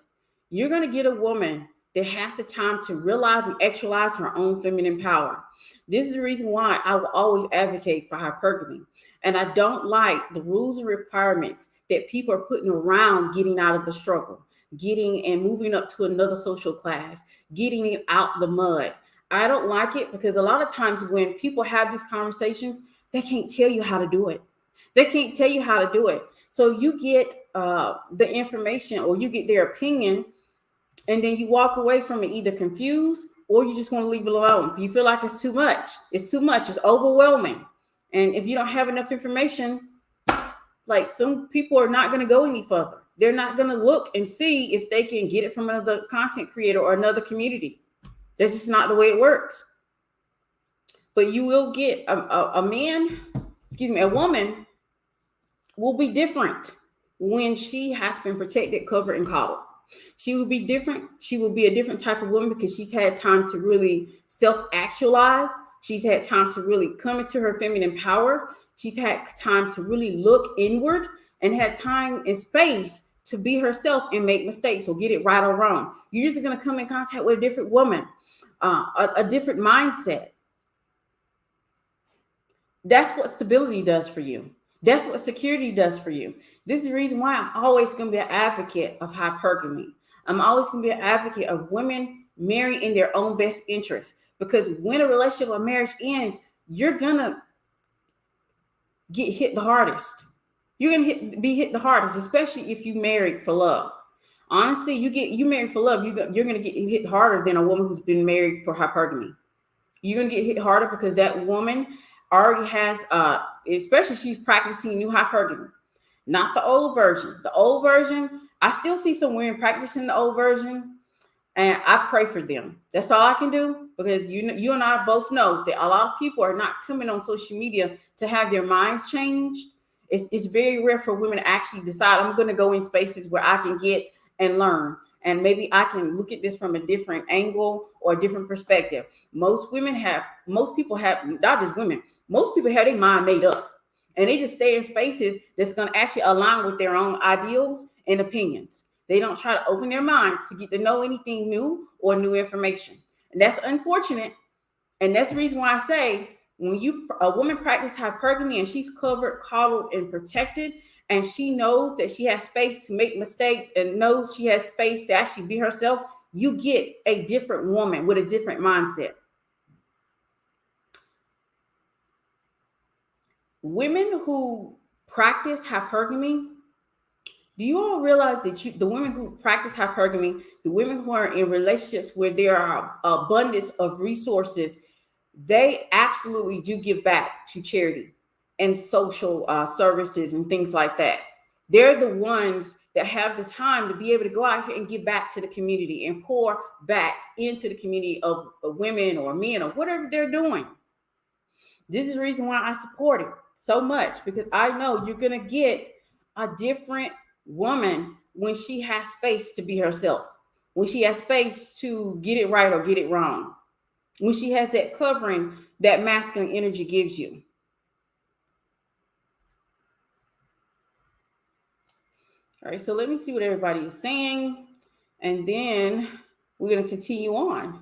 You're going to get a woman that has the time to realize and actualize her own feminine power. This is the reason why I will always advocate for hypergamy. And I don't like the rules and requirements that people are putting around getting out of the struggle, getting and moving up to another social class, getting it out the mud. I don't like it because a lot of times when people have these conversations, they can't tell you how to do it. They can't tell you how to do it. So you get the information or you get their opinion, and then you walk away from it either confused or you just want to leave it alone. You feel like it's too much. It's too much. It's overwhelming. And if you don't have enough information, like some people are not going to go any further. They're not going to look and see if they can get it from another content creator or another community. That's just not the way it works. But you will get a woman will be different when she has been protected, covered, and coddled. She will be different. She will be a different type of woman because she's had time to really self-actualize. She's had time to really come into her feminine power. She's had time to really look inward and had time and space to be herself and make mistakes or get it right or wrong. You're just going to come in contact with a different woman, a different mindset. That's what stability does for you. That's what security does for you. This is the reason why I'm always going to be an advocate of hypergamy. I'm always going to be an advocate of women marrying in their own best interest, because when a relationship or marriage ends, you're going to get hit the hardest. You're going to be hit the hardest, especially if you married for love. Honestly, you married for love, you're going to get hit harder than a woman who's been married for hypergamy. You're going to get hit harder because that woman already has, especially she's practicing new hypergamy, not the old version. The old version, I still see some women practicing the old version, and I pray for them. That's all I can do, because you and I both know that a lot of people are not coming on social media to have their minds changed. It's very rare for women to actually decide, I'm going to go in spaces where I can get and learn, and maybe I can look at this from a different angle or a different perspective. Most people have, not just women, most people have their mind made up, and they just stay in spaces that's going to actually align with their own ideals and opinions. They don't try to open their minds to get to know anything new or new information. And that's unfortunate. And that's the reason why I say, when a woman practices hypergamy and she's covered, coddled, and protected, and she knows that she has space to make mistakes and knows she has space to actually be herself, you get a different woman with a different mindset. Women who practice hypergamy, do you all realize that the women who practice hypergamy, the women who are in relationships where there are abundance of resources, they absolutely do give back to charity and social services and things like that. They're the ones that have the time to be able to go out here and give back to the community and pour back into the community of women or men or whatever they're doing. This is the reason why I support it so much, because I know you're going to get a different woman when she has space to be herself, when she has space to get it right or get it wrong, when she has that covering that masculine energy gives you. All right, so let me see what everybody is saying, and then we're going to continue on.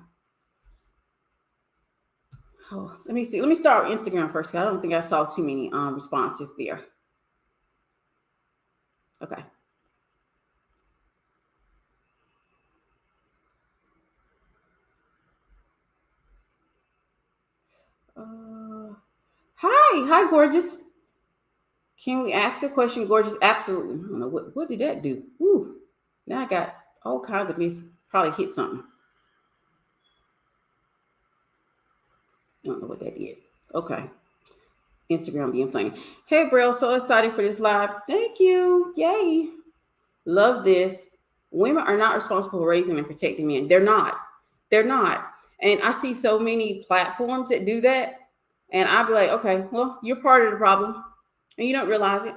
Oh, let me see. Let me start with Instagram first, because I don't think I saw too many responses there. Okay. Hi, gorgeous. Can we ask a question, gorgeous? Absolutely. I don't know what did that do. Woo. Now I got all kinds of miss. Probably hit something. I don't know what that did. Okay. Instagram being funny. Hey, Brill, so excited for this live. Thank you. Yay. Love this. Women are not responsible for raising and protecting men. They're not. They're not. And I see so many platforms that do that. And I'll be like, okay, well, you're part of the problem and you don't realize it.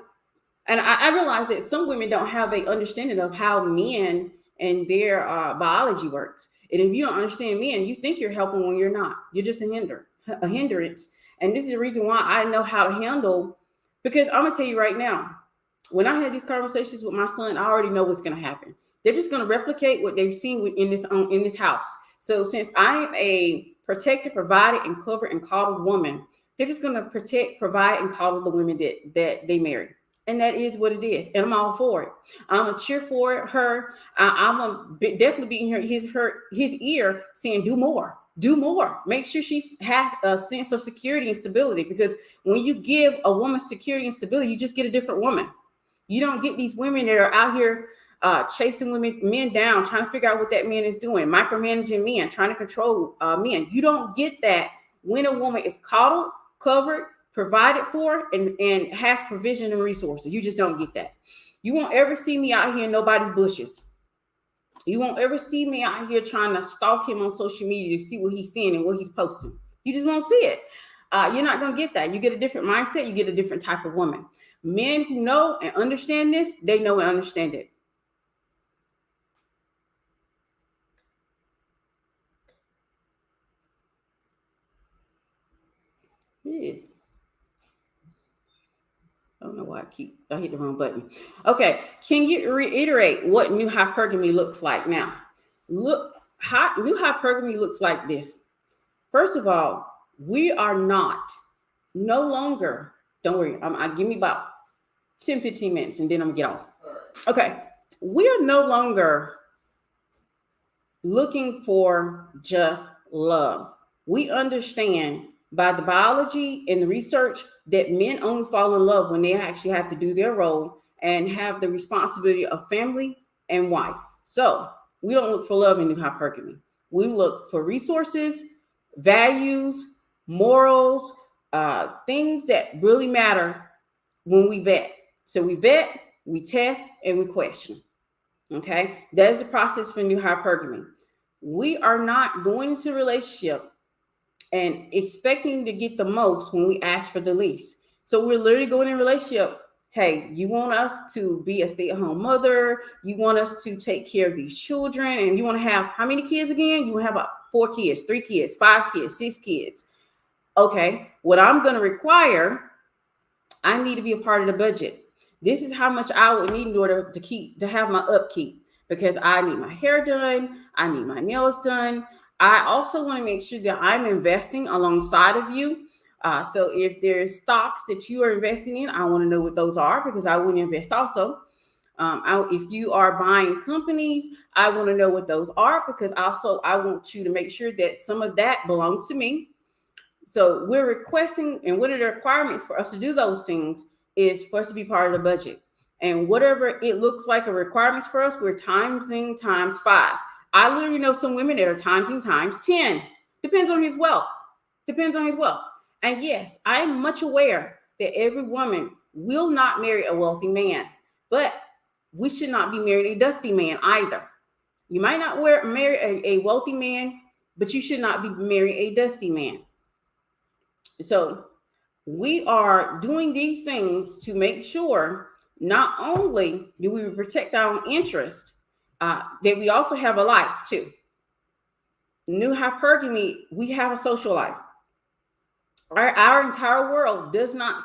And I realize that some women don't have a understanding of how men and their biology works. And if you don't understand men, you think you're helping when you're not. You're just a hindrance. And this is the reason why I know how to handle, because I'm going to tell you right now, when I had these conversations with my son, I already know what's going to happen. They're just going to replicate what they've seen in this house. So since I am a protected, provided, and covered and coddled woman, they're just going to protect, provide, and coddle the women that they marry. And that is what it is. And I'm all for it. I'm going to cheer for her. I'm going to definitely be in his ear saying, do more. Do more. Make sure she has a sense of security and stability, because when you give a woman security and stability, you just get a different woman. You don't get these women that are out here chasing men down, trying to figure out what that man is doing, micromanaging men, trying to control men. You don't get that when a woman is coddled, covered, provided for, and has provision and resources. You just don't get that. You won't ever see me out here in nobody's bushes. You won't ever see me out here trying to stalk him on social media to see what he's seeing and what he's posting. You just won't see it. You're not going to get that. You get a different mindset. You get a different type of woman. Men who know and understand this, they know and understand it. Yeah. I don't know why I hit the wrong button. Okay. Can you reiterate what new hypergamy looks like now? New hypergamy looks like this. First of all, we are no longer, don't worry, give me about 10, 15 minutes and then I'm gonna get off. Okay. We are no longer looking for just love. We understand by the biology and the research that men only fall in love when they actually have to do their role and have the responsibility of family and wife. So we don't look for love in new hypergamy. We look for resources, values, morals, things that really matter when we vet. So we vet, we test, and we question. Okay, that is the process for new hypergamy. We are not going into a relationship and expecting to get the most when we ask for the least. So we're literally going in a relationship. Hey, you want us to be a stay-at-home mother? You want us to take care of these children, and you want to have how many kids again? You want to have about 4 kids, 3 kids, 5 kids, 6 kids. Okay, what I'm going to require, I need to be a part of the budget. This is how much I would need in order to have my upkeep, because I need my hair done, I need my nails done. I also want to make sure that I'm investing alongside of you. So if there's stocks that you are investing in, I want to know what those are, because I want to invest also. If you are buying companies, I want to know what those are, because also I want you to make sure that some of that belongs to me. So we're requesting, and one of the requirements for us to do those things is for us to be part of the budget. And whatever it looks like a requirements for us, we're timesing times 5. I literally know some women that are timesing times 10. Depends on his wealth. Depends on his wealth. And yes, I'm much aware that every woman will not marry a wealthy man, but we should not be marrying a dusty man either. You might not marry a wealthy man, but you should not be marrying a dusty man. So we are doing these things to make sure not only do we protect our own interest, that we also have a life too. New hypergamy, we have a social life. Our entire world does not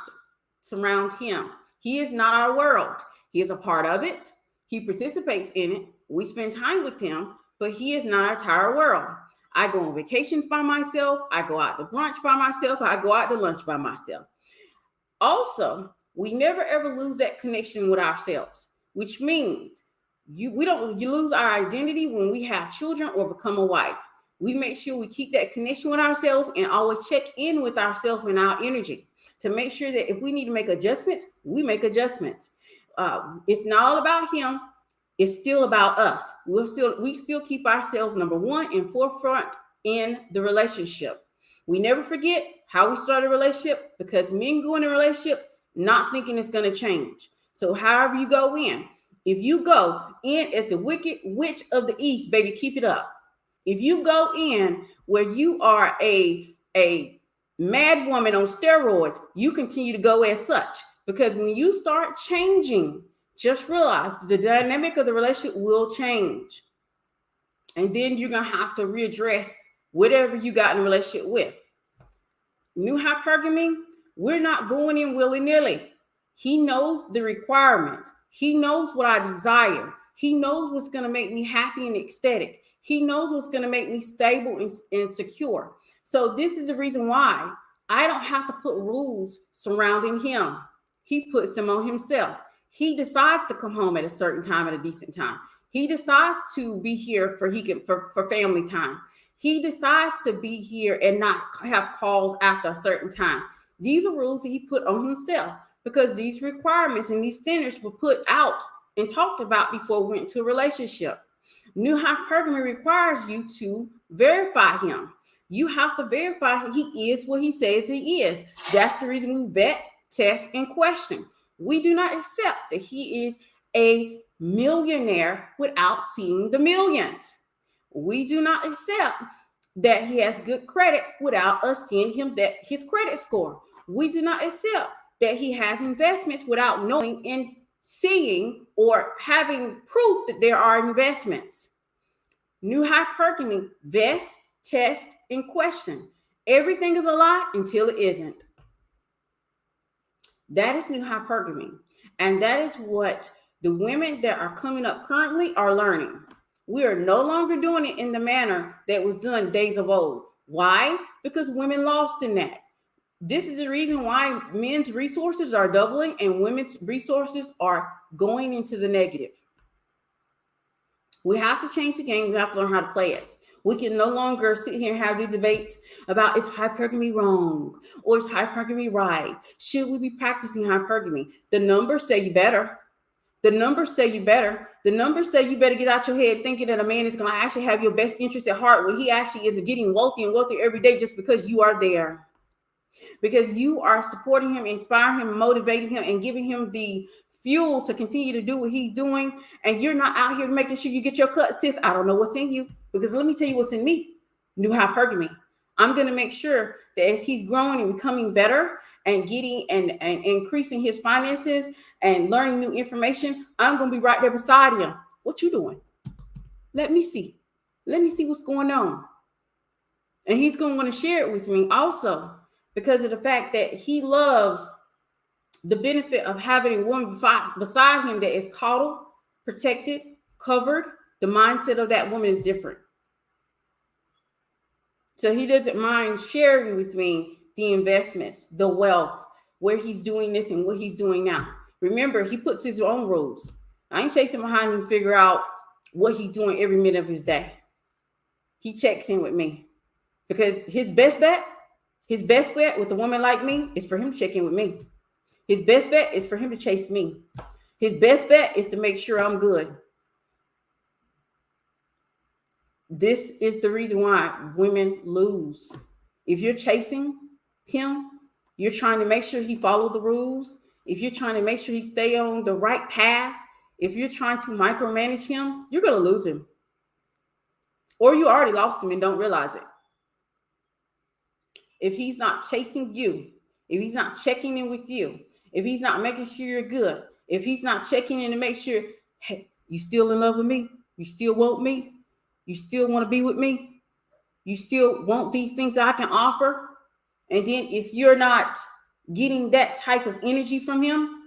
surround him. He is not our world. He is a part of it. He participates in it. We spend time with him, but he is not our entire world. I go on vacations by myself. I go out to brunch by myself. I go out to lunch by myself. Also, we never ever lose that connection with ourselves, which means you lose our identity when we have children or become a wife. We make sure we keep that connection with ourselves and always check in with ourselves and our energy to make sure that if we need to make adjustments, we make adjustments. It's not all about him. It's still about us. We still keep ourselves number one in forefront in the relationship. We never forget how we started a relationship, because men go into relationships not thinking it's going to change. So however you go in, if you go in as the wicked witch of the east, baby, keep it up. If you go in where you are a mad woman on steroids, you continue to go as such. Because when you start changing, just realize the dynamic of the relationship will change. And then you're going to have to readdress whatever you got in a relationship with. New hypergamy, we're not going in willy-nilly. He knows the requirements. He knows what I desire. He knows what's going to make me happy and ecstatic. He knows what's going to make me stable and secure. So this is the reason why I don't have to put rules surrounding him. He puts them on himself. He decides to come home at a certain time, at a decent time. He decides to be here for family time. He decides to be here and not have calls after a certain time. These are rules that he put on himself, because these requirements and these standards were put out and talked about before we went to a relationship. New hypergamy requires you to verify him. You have to verify he is what he says he is. That's the reason we vet, test, and question. We do not accept that he is a millionaire without seeing the millions. We do not accept that he has good credit without us seeing his credit score. We do not accept that he has investments without knowing and seeing or having proof that there are investments. New hypergamy, vest, test, and question. Everything is a lie until it isn't. That is new hypergamy. And that is what the women that are coming up currently are learning. We are no longer doing it in the manner that was done days of old. Why? Because women lost in that. This is the reason why men's resources are doubling and women's resources are going into the negative. We have to change the game. We have to learn how to play it. We can no longer sit here and have these debates about, is hypergamy wrong or is hypergamy right? Should we be practicing hypergamy? The numbers say you better. The numbers say you better. The numbers say you better get out your head thinking that a man is going to actually have your best interest at heart when he actually is getting wealthy and wealthier every day just because you are there. Because you are supporting him, inspiring him, motivating him, and giving him the fuel to continue to do what he's doing. And you're not out here making sure you get your cut, sis. I don't know what's in you, because let me tell you what's in me. New hypergamy. I'm going to make sure that as he's growing and becoming better and getting and increasing his finances and learning new information, I'm going to be right there beside him. What you doing? Let me see. Let me see what's going on. And he's going to want to share it with me also, because of the fact that he loves the benefit of having a woman beside him that is coddled, protected, covered. The mindset of that woman is different. So he doesn't mind sharing with me the investments, the wealth, where he's doing this and what he's doing now. Remember, he puts his own rules. I ain't chasing behind him to figure out what he's doing every minute of his day. He checks in with me, because his best bet with a woman like me is for him to check in with me. His best bet is for him to chase me. His best bet is to make sure I'm good. This is the reason why women lose. If you're chasing him, you're trying to make sure he follow the rules. If you're trying to make sure he stay on the right path, if you're trying to micromanage him, you're going to lose him. Or you already lost him and don't realize it. If he's not chasing you, if he's not checking in with you, if he's not making sure you're good, if he's not checking in to make sure, hey, you still in love with me? You still want me? You still want to be with me? You still want these things that I can offer? And then if you're not getting that type of energy from him,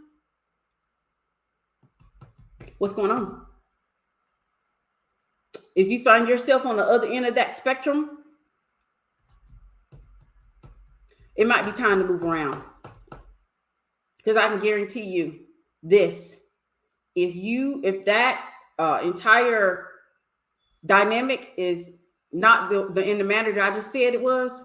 what's going on? If you find yourself on the other end of that spectrum, it might be time to move around. Because I can guarantee you this: if that entire dynamic is not in the manner that I just said it was,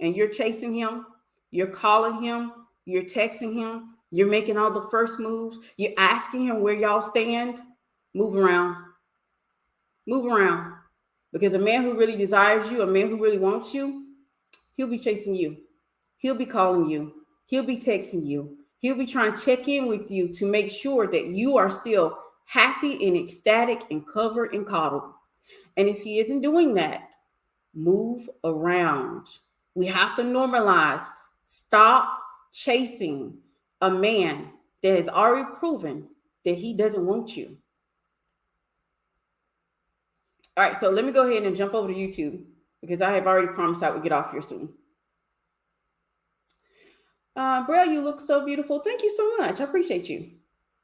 and you're chasing him, you're calling him, you're texting him, you're making all the first moves, you're asking him where y'all stand, move around. Move around. Because a man who really desires you, a man who really wants you, he'll be chasing you. He'll be calling you. He'll be texting you. He'll be trying to check in with you to make sure that you are still happy and ecstatic and covered and coddled. And if he isn't doing that, move around. We have to normalize. Stop chasing a man that has already proven that he doesn't want you. All right, so let me go ahead and jump over to YouTube, because I have already promised I would get off here soon. Braille, you look so beautiful. Thank you so much. I appreciate you.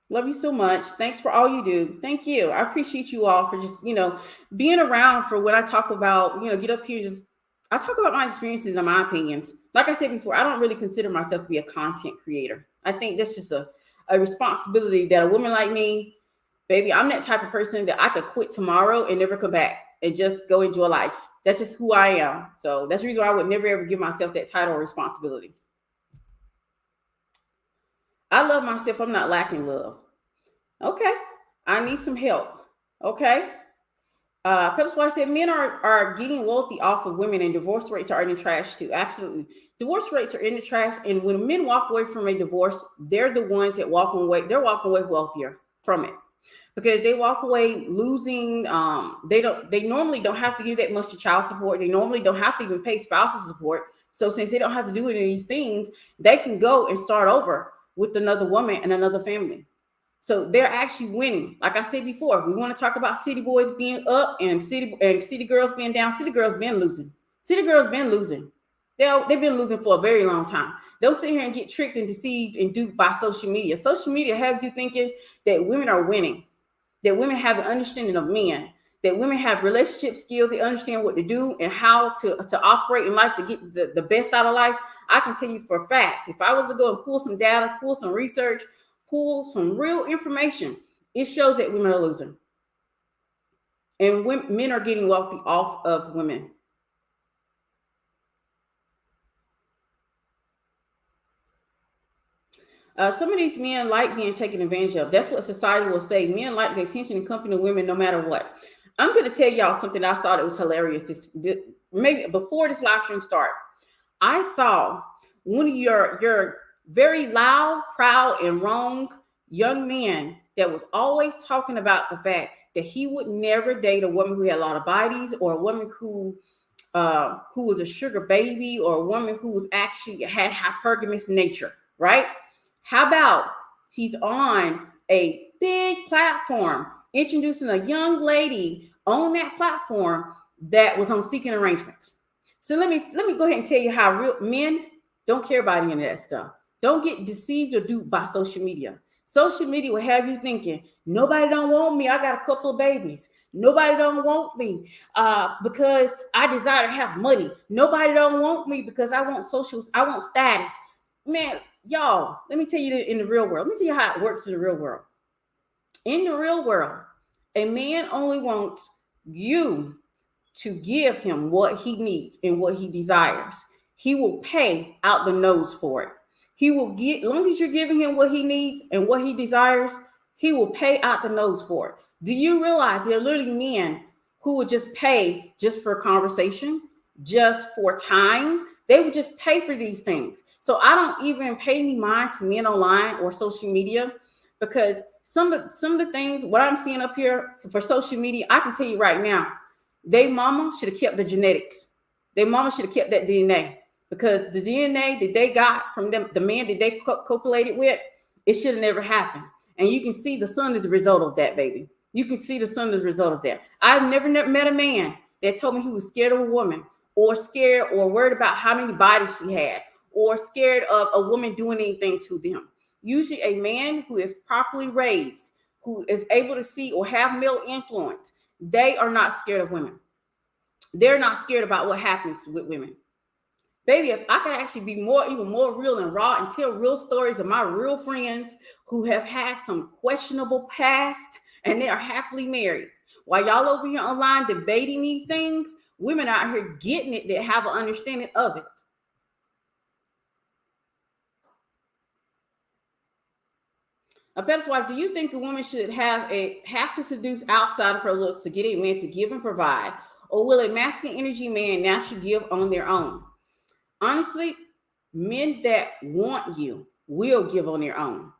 Love you so much. Thanks for all you do. Thank you. I appreciate you all for just, being around for what I talk about, get up here. I talk about my experiences and my opinions. Like I said before, I don't really consider myself to be a content creator. I think that's just a responsibility that a woman like me, baby, I'm that type of person that I could quit tomorrow and never come back and just go enjoy life. That's just who I am. So that's the reason why I would never ever give myself that title or responsibility. I love myself. I'm not lacking love. Okay. I need some help. Okay. Pedal Wife said men are getting wealthy off of women, and divorce rates are in the trash too. Absolutely. Divorce rates are in the trash. And when men walk away from a divorce, they're the ones that walk away. They're walking away wealthier from it, because they walk away losing. They normally don't have to give that much to child support. They normally don't have to even pay spousal support. So since they don't have to do any of these things, they can go and start over with another woman and another family. So they're actually winning. Like I said before, we want to talk about city boys being up and city girls being down. City girls been losing. City girls been losing. They've been losing for a very long time. They'll sit here and get tricked and deceived and duped by social media. Social media have you thinking that women are winning, that women have an understanding of men, that women have relationship skills. They understand what to do and how to operate in life to get the best out of life. I can tell you for facts, if I was to go and pull some data, pull some research, pull some real information, it shows that women are losing. And men are getting wealthy off of women. Some of these men like being taken advantage of. That's what society will say. Men like the attention and company of women no matter what. I'm going to tell y'all something I saw that was hilarious. Maybe before this live stream start, I saw one of your very loud, proud, and wrong young men that was always talking about the fact that he would never date a woman who had a lot of bodies, or a woman who was a sugar baby, or a woman who was actually had hypergamous nature, right? How about he's on a big platform introducing a young lady on that platform that was on seeking arrangements. So let me go ahead and tell you how real men don't care about any of that stuff. Don't get deceived or duped by social media. Social media will have you thinking, nobody don't want me. I got a couple of babies. Nobody don't want me because I desire to have money. Nobody don't want me because I want status. Man, y'all, let me tell you in the real world. Let me tell you how it works in the real world. In the real world, a man only wants you to give him what he needs and what he desires. He will pay out the nose for it. He will get, as long as you're giving him what he needs and what he desires, he will pay out the nose for it. Do you realize there are literally men who would just pay just for conversation, just for time? They would just pay for these things. So I don't even pay any mind to men online or social media, because some of the things, what I'm seeing up here for social media, I can tell you right now, they mama should have kept the genetics. Their mama should have kept that DNA, because the DNA that they got from them, the man that they copulated with, it should have never happened. And you can see the son is the result of that, baby. You can see the son is the result of that. I've never met a man that told me he was scared of a woman, or scared or worried about how many bodies she had, or scared of a woman doing anything to them. Usually a man who is properly raised, who is able to see or have male influence, they are not scared of women. They're not scared about what happens with women. Baby, if I could actually be even more real and raw and tell real stories of my real friends who have had some questionable past and they are happily married, while y'all over here online debating these things, women out here getting it that have an understanding of it. A pedestal wife, do you think a woman should have to seduce outside of her looks to get a man to give and provide, or will a masculine energy man naturally give on their own? Honestly, men that want you will give on their own.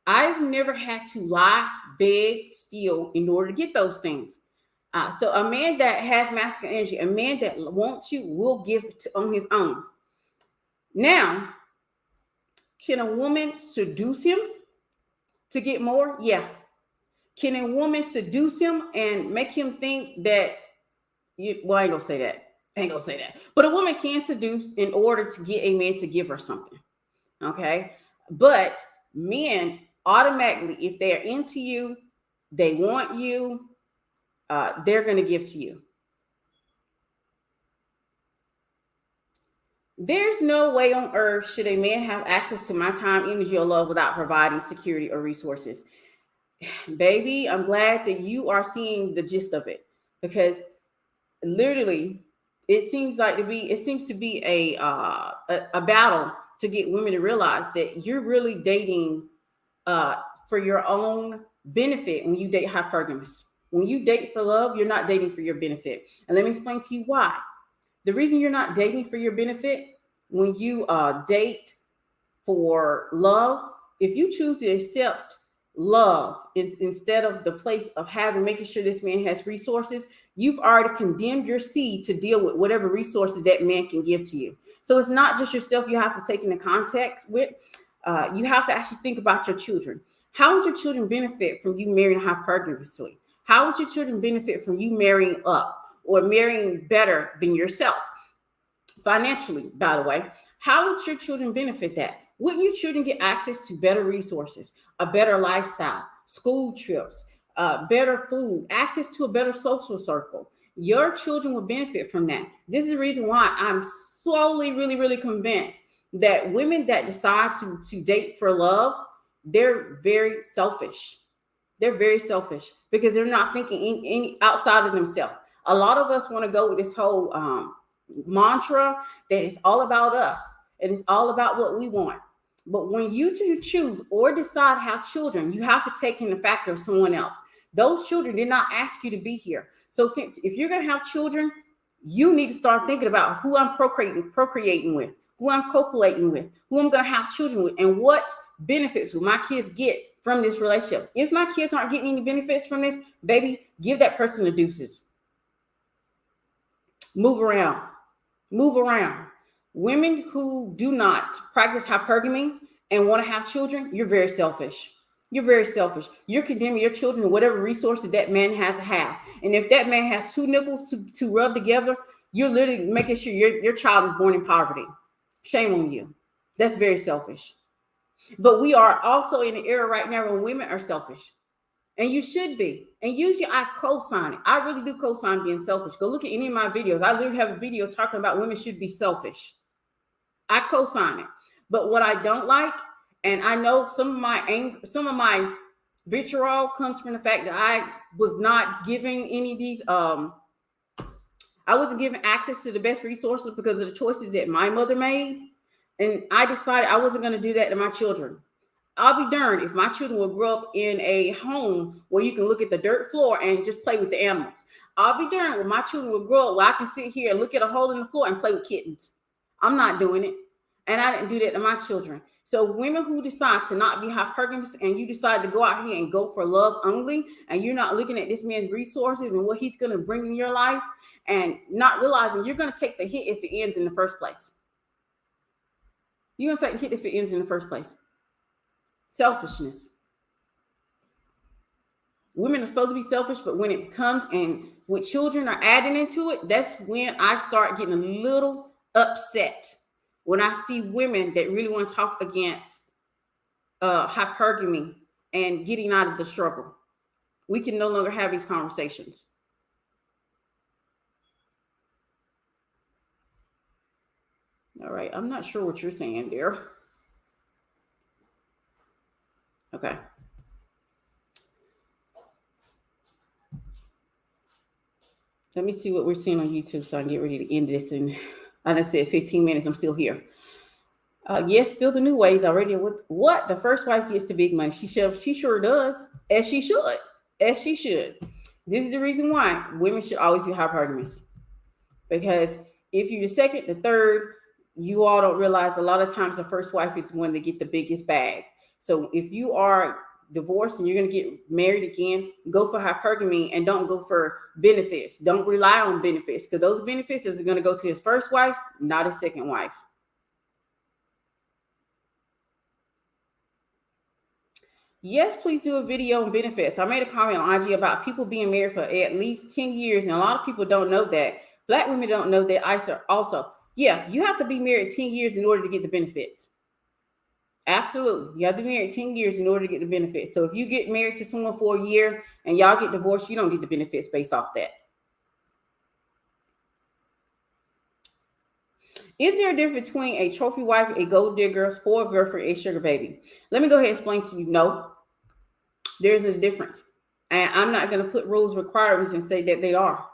I've never had to lie, beg, steal in order to get those things. So a man that has masculine energy, a man that wants you, will give on his own. Now, can a woman seduce him to get more? Yeah. Can a woman seduce him and make him think that I ain't gonna say that. But a woman can seduce in order to get a man to give her something. Okay. But men automatically, if they're into you, they want you, they're going to give to you. There's no way on earth should a man have access to my time, energy, or love without providing security or resources. Baby, I'm glad that you are seeing the gist of it, because literally it seems to be a battle to get women to realize that you're really dating for your own benefit when you date hypergamous. When you date for love, you're not dating for your benefit. And let me explain to you why. The reason you're not dating for your benefit when you date for love, if you choose to accept love instead of the place of making sure this man has resources, you've already condemned your seed to deal with whatever resources that man can give to you. So it's not just yourself you have to take into contact with. You have to actually think about your children. How would your children benefit from you marrying hypergamously? How would your children benefit from you marrying up or marrying better than yourself? Financially, by the way, how would your children benefit that? Wouldn't your children get access to better resources, a better lifestyle, school trips, better food, access to a better social circle? Your children will benefit from that. This is the reason why I'm slowly, really, really convinced that women that decide to date for love, they're very selfish. They're very selfish because they're not thinking any outside of themselves. A lot of us want to go with this whole mantra that it's all about us and it's all about what we want. But when you do choose or decide to have children, you have to take in the factor of someone else. Those children did not ask you to be here. So since if you're going to have children, you need to start thinking about who I'm procreating with, who I'm copulating with, who I'm going to have children with, and what benefits will my kids get from this relationship. If my kids aren't getting any benefits from this, baby, give that person the deuces. Move around. Move around. Women who do not practice hypergamy and want to have children, you're very selfish. You're very selfish. You're condemning your children to whatever resources that man has to have. And if that man has two nickels to rub together, you're literally making sure your child is born in poverty. Shame on you. That's very selfish. But we are also in an era right now where women are selfish. And you should be. And usually I co-sign it. I really do co-sign being selfish. Go look at any of my videos. I literally have a video talking about women should be selfish. I co-sign it. But what I don't like, and I know some of my vitriol comes from the fact that I was not giving any of these I wasn't given access to the best resources because of the choices that my mother made. And I decided I wasn't going to do that to my children. I'll be darned if my children will grow up in a home where you can look at the dirt floor and just play with the animals. I'll be darned when my children will grow up where I can sit here and look at a hole in the floor and play with kittens. I'm not doing it. And I didn't do that to my children. So women who decide to not be hypergamous and you decide to go out here and go for love only, and you're not looking at this man's resources and what he's going to bring in your life and not realizing you're going to take the hit if it ends in the first place. You're going to take the hit if it ends in the first place. Selfishness. Women are supposed to be selfish, but when it comes and with children are adding into it, that's when I start getting a little upset. When I see women that really want to talk against hypergamy and getting out of the struggle, we can no longer have these conversations. All right, I'm not sure what you're saying there. Okay. Let me see what we're seeing on YouTube so I can get ready to end this. And I said 15 minutes, I'm still here. Yes, build the new ways already. What? The first wife gets the big money. She sure does, as she should. As she should. This is the reason why women should always be hypergamous. Because if you're the second, the third, you all don't realize a lot of times the first wife is one to get the biggest bag. So if you are divorced and you're going to get married again, go for hypergamy and don't go for benefits. Don't rely on benefits because those benefits is going to go to his first wife, not his second wife. Yes, please do a video on benefits. I made a comment on IG about people being married for at least 10 years, and a lot of people don't know that. Black women don't know that also. Yeah, you have to be married 10 years in order to get the benefits. Absolutely. You have to be married 10 years in order to get the benefits. So if you get married to someone for a year and y'all get divorced, you don't get the benefits based off that. Is there a difference between a trophy wife, a gold digger, spoiled girlfriend, a sugar baby? Let me go ahead and explain to you. No, there's a difference. And I'm not going to put rules, requirements, and say that they are.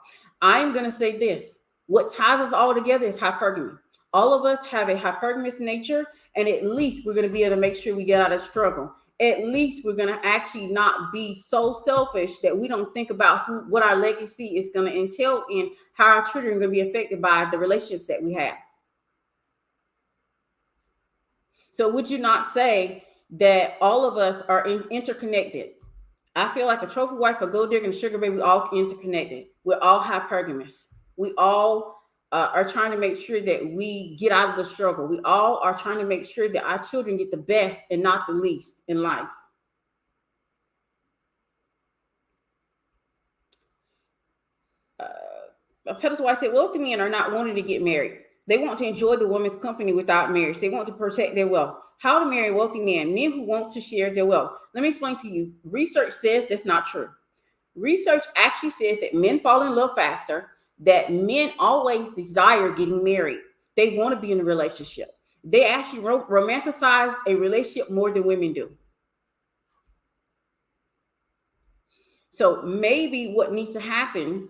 I'm going to say this. What ties us all together is hypergamy. All of us have a hypergamous nature, and at least we're going to be able to make sure we get out of struggle. At least we're going to actually not be so selfish that we don't think about what our legacy is going to entail and how our children are going to be affected by the relationships that we have. So would you not say that all of us are interconnected? I feel like a trophy wife, a gold digger, and a sugar baby, we're all interconnected. We're all hypergamous. We all are trying to make sure that we get out of the struggle. We all are trying to make sure that our children get the best and not the least in life. A pedestal wife said, wealthy men are not wanting to get married. They want to enjoy the woman's company without marriage. They want to protect their wealth. How to marry wealthy men who want to share their wealth. Let me explain to you. Research says that's not true. Research actually says that men fall in love faster, that men always desire getting married. They want to be in a relationship. They actually romanticize a relationship more than women do. So maybe what needs to happen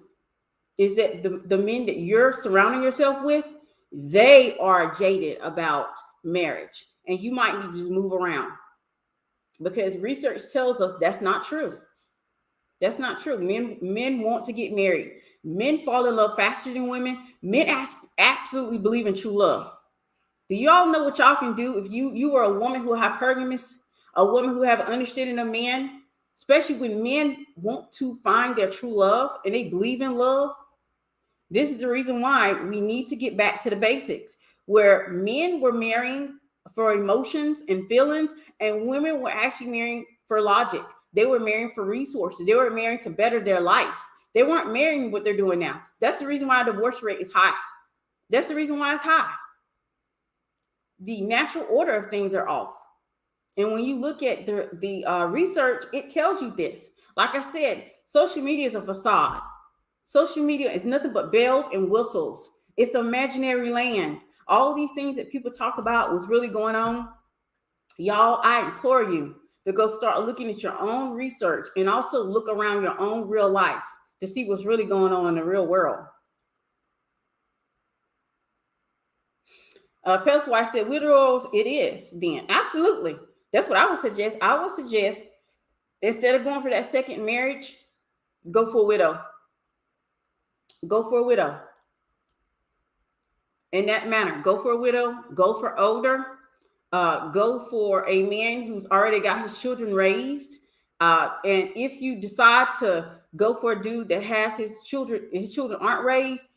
is that the men that you're surrounding yourself with, they are jaded about marriage, and you might need to just move around, because research tells us that's not true. That's not true. Men want to get married. Men fall in love faster than women. Men absolutely believe in true love. Do y'all know what y'all can do if you are a woman who are hypergamous, a woman who have an understanding of men, especially when men want to find their true love and they believe in love? This is the reason why we need to get back to the basics, where men were marrying for emotions and feelings, and women were actually marrying for logic. They were marrying for resources. They were marrying to better their life. They weren't marrying what they're doing now. That's the reason why the divorce rate is high. That's the reason why it's high. The natural order of things are off. And when you look at the research, it tells you this. Like I said, social media is a facade. Social media is nothing but bells and whistles. It's imaginary land. All these things that people talk about was really going on. Y'all, I implore you to go start looking at your own research and also look around your own real life to see what's really going on in the real world. Pest Wife said, widowers, it is then. Absolutely. That's what I would suggest. I would suggest, instead of going for that second marriage, go for a widow. Go for a widow. In that manner, go for a widow, go for older, go for a man who's already got his children raised. And if you decide to go for a dude that has his children aren't raised,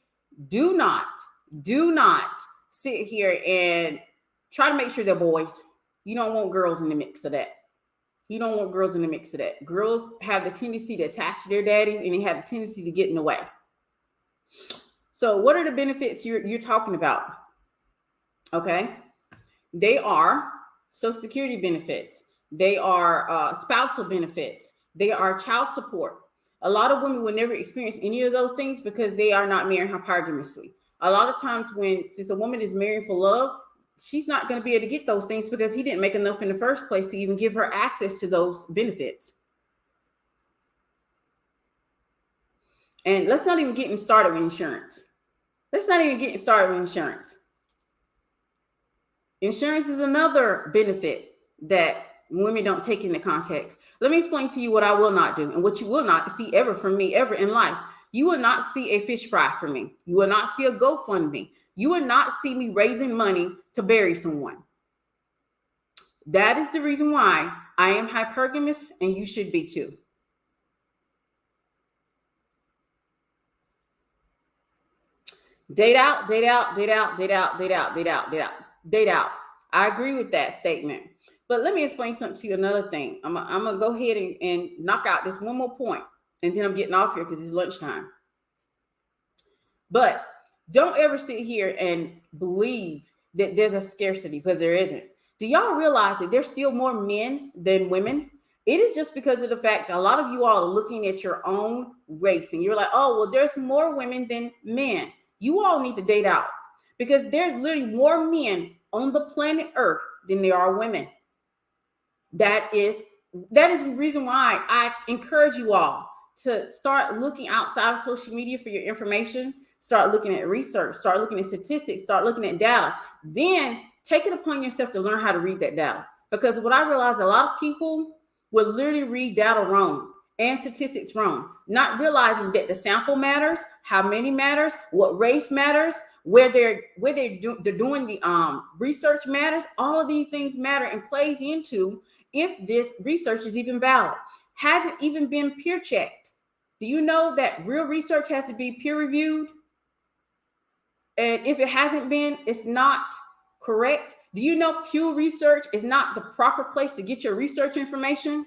do not sit here and try to make sure they're boys. You don't want girls in the mix of that. You don't want girls in the mix of that. Girls have the tendency to attach to their daddies, and they have the tendency to get in the way. So what are the benefits you're talking about? Okay. They are Social Security benefits. They are spousal benefits. They are child support. A lot of women will never experience any of those things because they are not married hypergamously. A lot of times since a woman is married for love, she's not going to be able to get those things because he didn't make enough in the first place to even give her access to those benefits. And let's not even get him started with insurance. Insurance is another benefit that women don't take into context. Let me explain to you what I will not do and what you will not see ever from me ever in life. You will not see a fish fry from me. You will not see a GoFundMe. You will not see me raising money to bury someone. That is the reason why I am hypergamous, and you should be too. Date out. I agree with that statement. But let me explain something to you. Another thing. I'm going to go ahead and knock out this one more point, and then I'm getting off here because it's lunchtime. But don't ever sit here and believe that there's a scarcity, because there isn't. Do y'all realize that there's still more men than women? It is just because of the fact that a lot of you all are looking at your own race and you're like, oh, well, there's more women than men. You all need to date out, because there's literally more men on the planet Earth than there are women. That is the reason why I encourage you all to start looking outside of social media for your information. Start looking at research, start looking at statistics, start looking at data. Then take it upon yourself to learn how to read that data. Because what I realized, a lot of people will literally read data wrong and statistics wrong, not realizing that the sample matters, how many matters, what race matters, where they're doing the research matters. All of these things matter and plays into if this research is even valid. Has it even been peer checked? Do you know that real research has to be peer reviewed? And if it hasn't been, it's not correct. Do you know Pew Research is not the proper place to get your research information?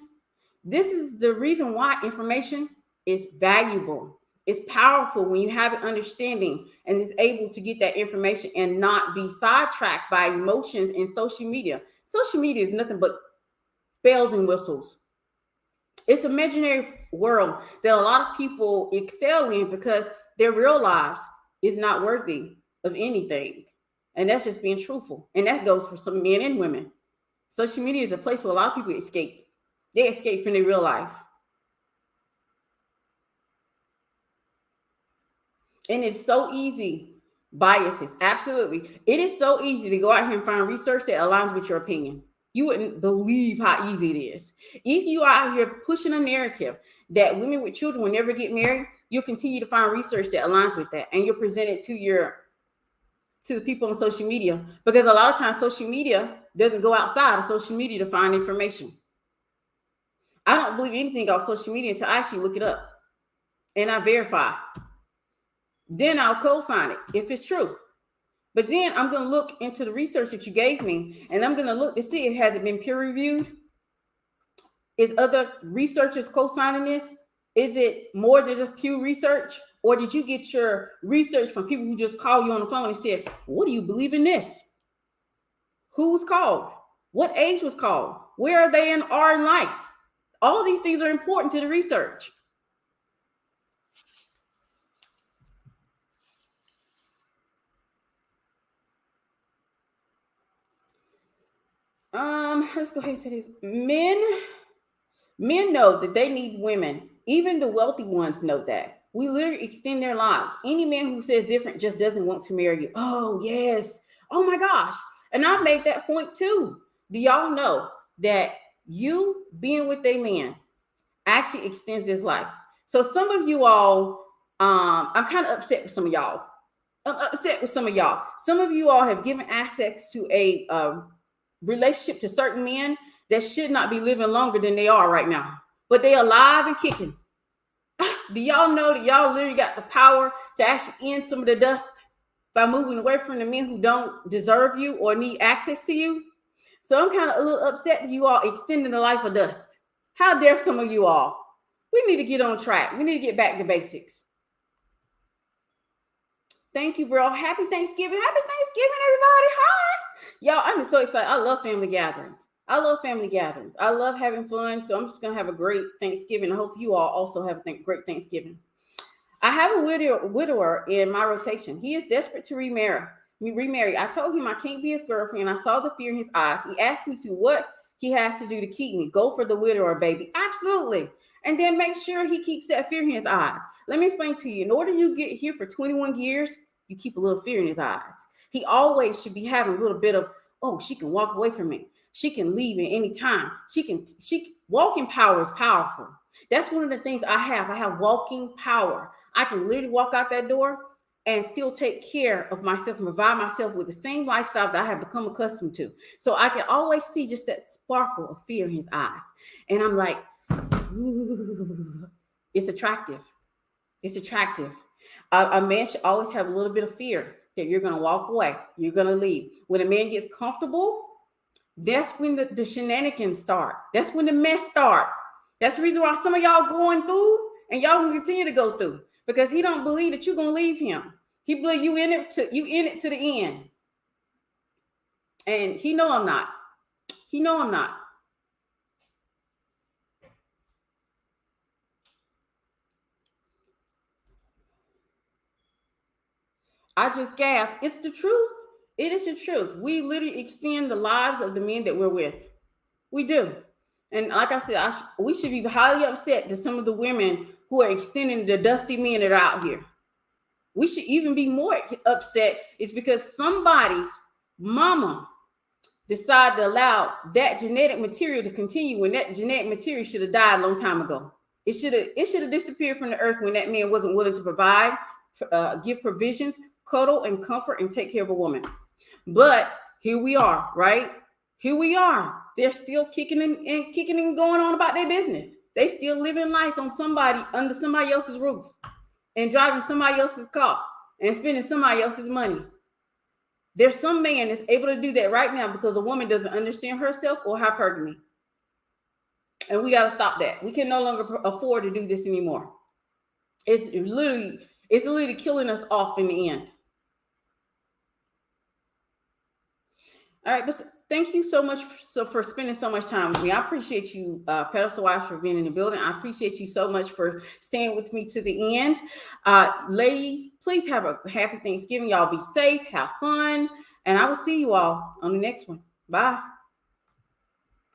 This is the reason why information is valuable. It's powerful when you have an understanding and is able to get that information and not be sidetracked by emotions in social media. Social media is nothing but bells and whistles. It's an imaginary world that a lot of people excel in because their real lives is not worthy of anything. And that's just being truthful. And that goes for some men and women. Social media is a place where a lot of people escape. They escape from their real life. And it's so easy. Biases, absolutely. It is so easy to go out here and find research that aligns with your opinion. You wouldn't believe how easy it is. If you are out here pushing a narrative that women with children will never get married, you'll continue to find research that aligns with that, and you'll present it to the people on social media, because a lot of times social media doesn't go outside of social media to find information. I don't believe anything off social media until I actually look it up and I verify. Then I'll co-sign it if it's true. But then I'm going to look into the research that you gave me, and I'm going to look to see if has it been peer reviewed. Is other researchers co-signing this? Is it more than just Pew Research? Or did you get your research from people who just call you on the phone and said, what do you believe in this? Who was called? What age was called? Where are they in life? All these things are important to the research. Let's go ahead and say this. Men know that they need women. Even the wealthy ones know that. We literally extend their lives. Any man who says different just doesn't want to marry you. Oh, yes. Oh my gosh. And I've made that point too. Do y'all know that you being with a man actually extends his life? So some of you all, I'm kind of upset with some of y'all. I'm upset with some of y'all. Some of you all have given access to a relationship to certain men that should not be living longer than they are right now, but they alive and kicking. Do y'all know that y'all literally got the power to actually end some of the dust by moving away from the men who don't deserve you or need access to you? So I'm kind of a little upset that you all extending the life of dust. How dare some of you all? We need to get on track. We need to get back to basics. Thank you, bro. Happy Thanksgiving. Happy Thanksgiving, everybody. Hi. Y'all, I'm so excited. I love family gatherings. I love having fun. So I'm just going to have a great Thanksgiving. I hope you all also have a great Thanksgiving. I have a widower in my rotation. He is desperate to remarry. I told him I can't be his girlfriend. I saw the fear in his eyes. He asked me to what he has to do to keep me. Go for the widower, baby. Absolutely. And then make sure he keeps that fear in his eyes. Let me explain to you. In order you get here for 21 years, you keep a little fear in his eyes. He always should be having a little bit of, oh, she can walk away from me. She can leave at any time. Walking power is powerful. That's one of the things I have. I have walking power. I can literally walk out that door and still take care of myself and provide myself with the same lifestyle that I have become accustomed to. So I can always see just that sparkle of fear in his eyes. And I'm like, ooh, it's attractive. It's attractive. A man should always have a little bit of fear that you're going to walk away. You're going to leave. When a man gets comfortable, that's when the shenanigans start. That's when the mess start. That's the reason why some of y'all going through and y'all can continue to go through, because he don't believe that you're going to leave him. He believe you in it to the end. And he know I'm not. I just gasped. It's the truth. It is the truth. We literally extend the lives of the men that we're with. We do. And like I said, we should be highly upset to some of the women who are extending the dusty men that are out here. We should even be more upset. It's because somebody's mama decided to allow that genetic material to continue when that genetic material should have died a long time ago. It should have disappeared from the earth when that man wasn't willing to provide, give provisions, cuddle and comfort, and take care of a woman. But here we are, right? Here we are. They're still kicking and going on about their business. They still living life on under somebody else's roof, and driving somebody else's car and spending somebody else's money. There's some man that's able to do that right now because a woman doesn't understand herself or hypergamy. And we got to stop that. We can no longer afford to do this anymore. It's literally killing us off in the end. All right, but thank you so much for spending so much time with me. I appreciate you, Pedestal Wives, for being in the building. I appreciate you so much for staying with me to the end. Ladies, please have a happy Thanksgiving. Y'all be safe, have fun, and I will see you all on the next one. Bye.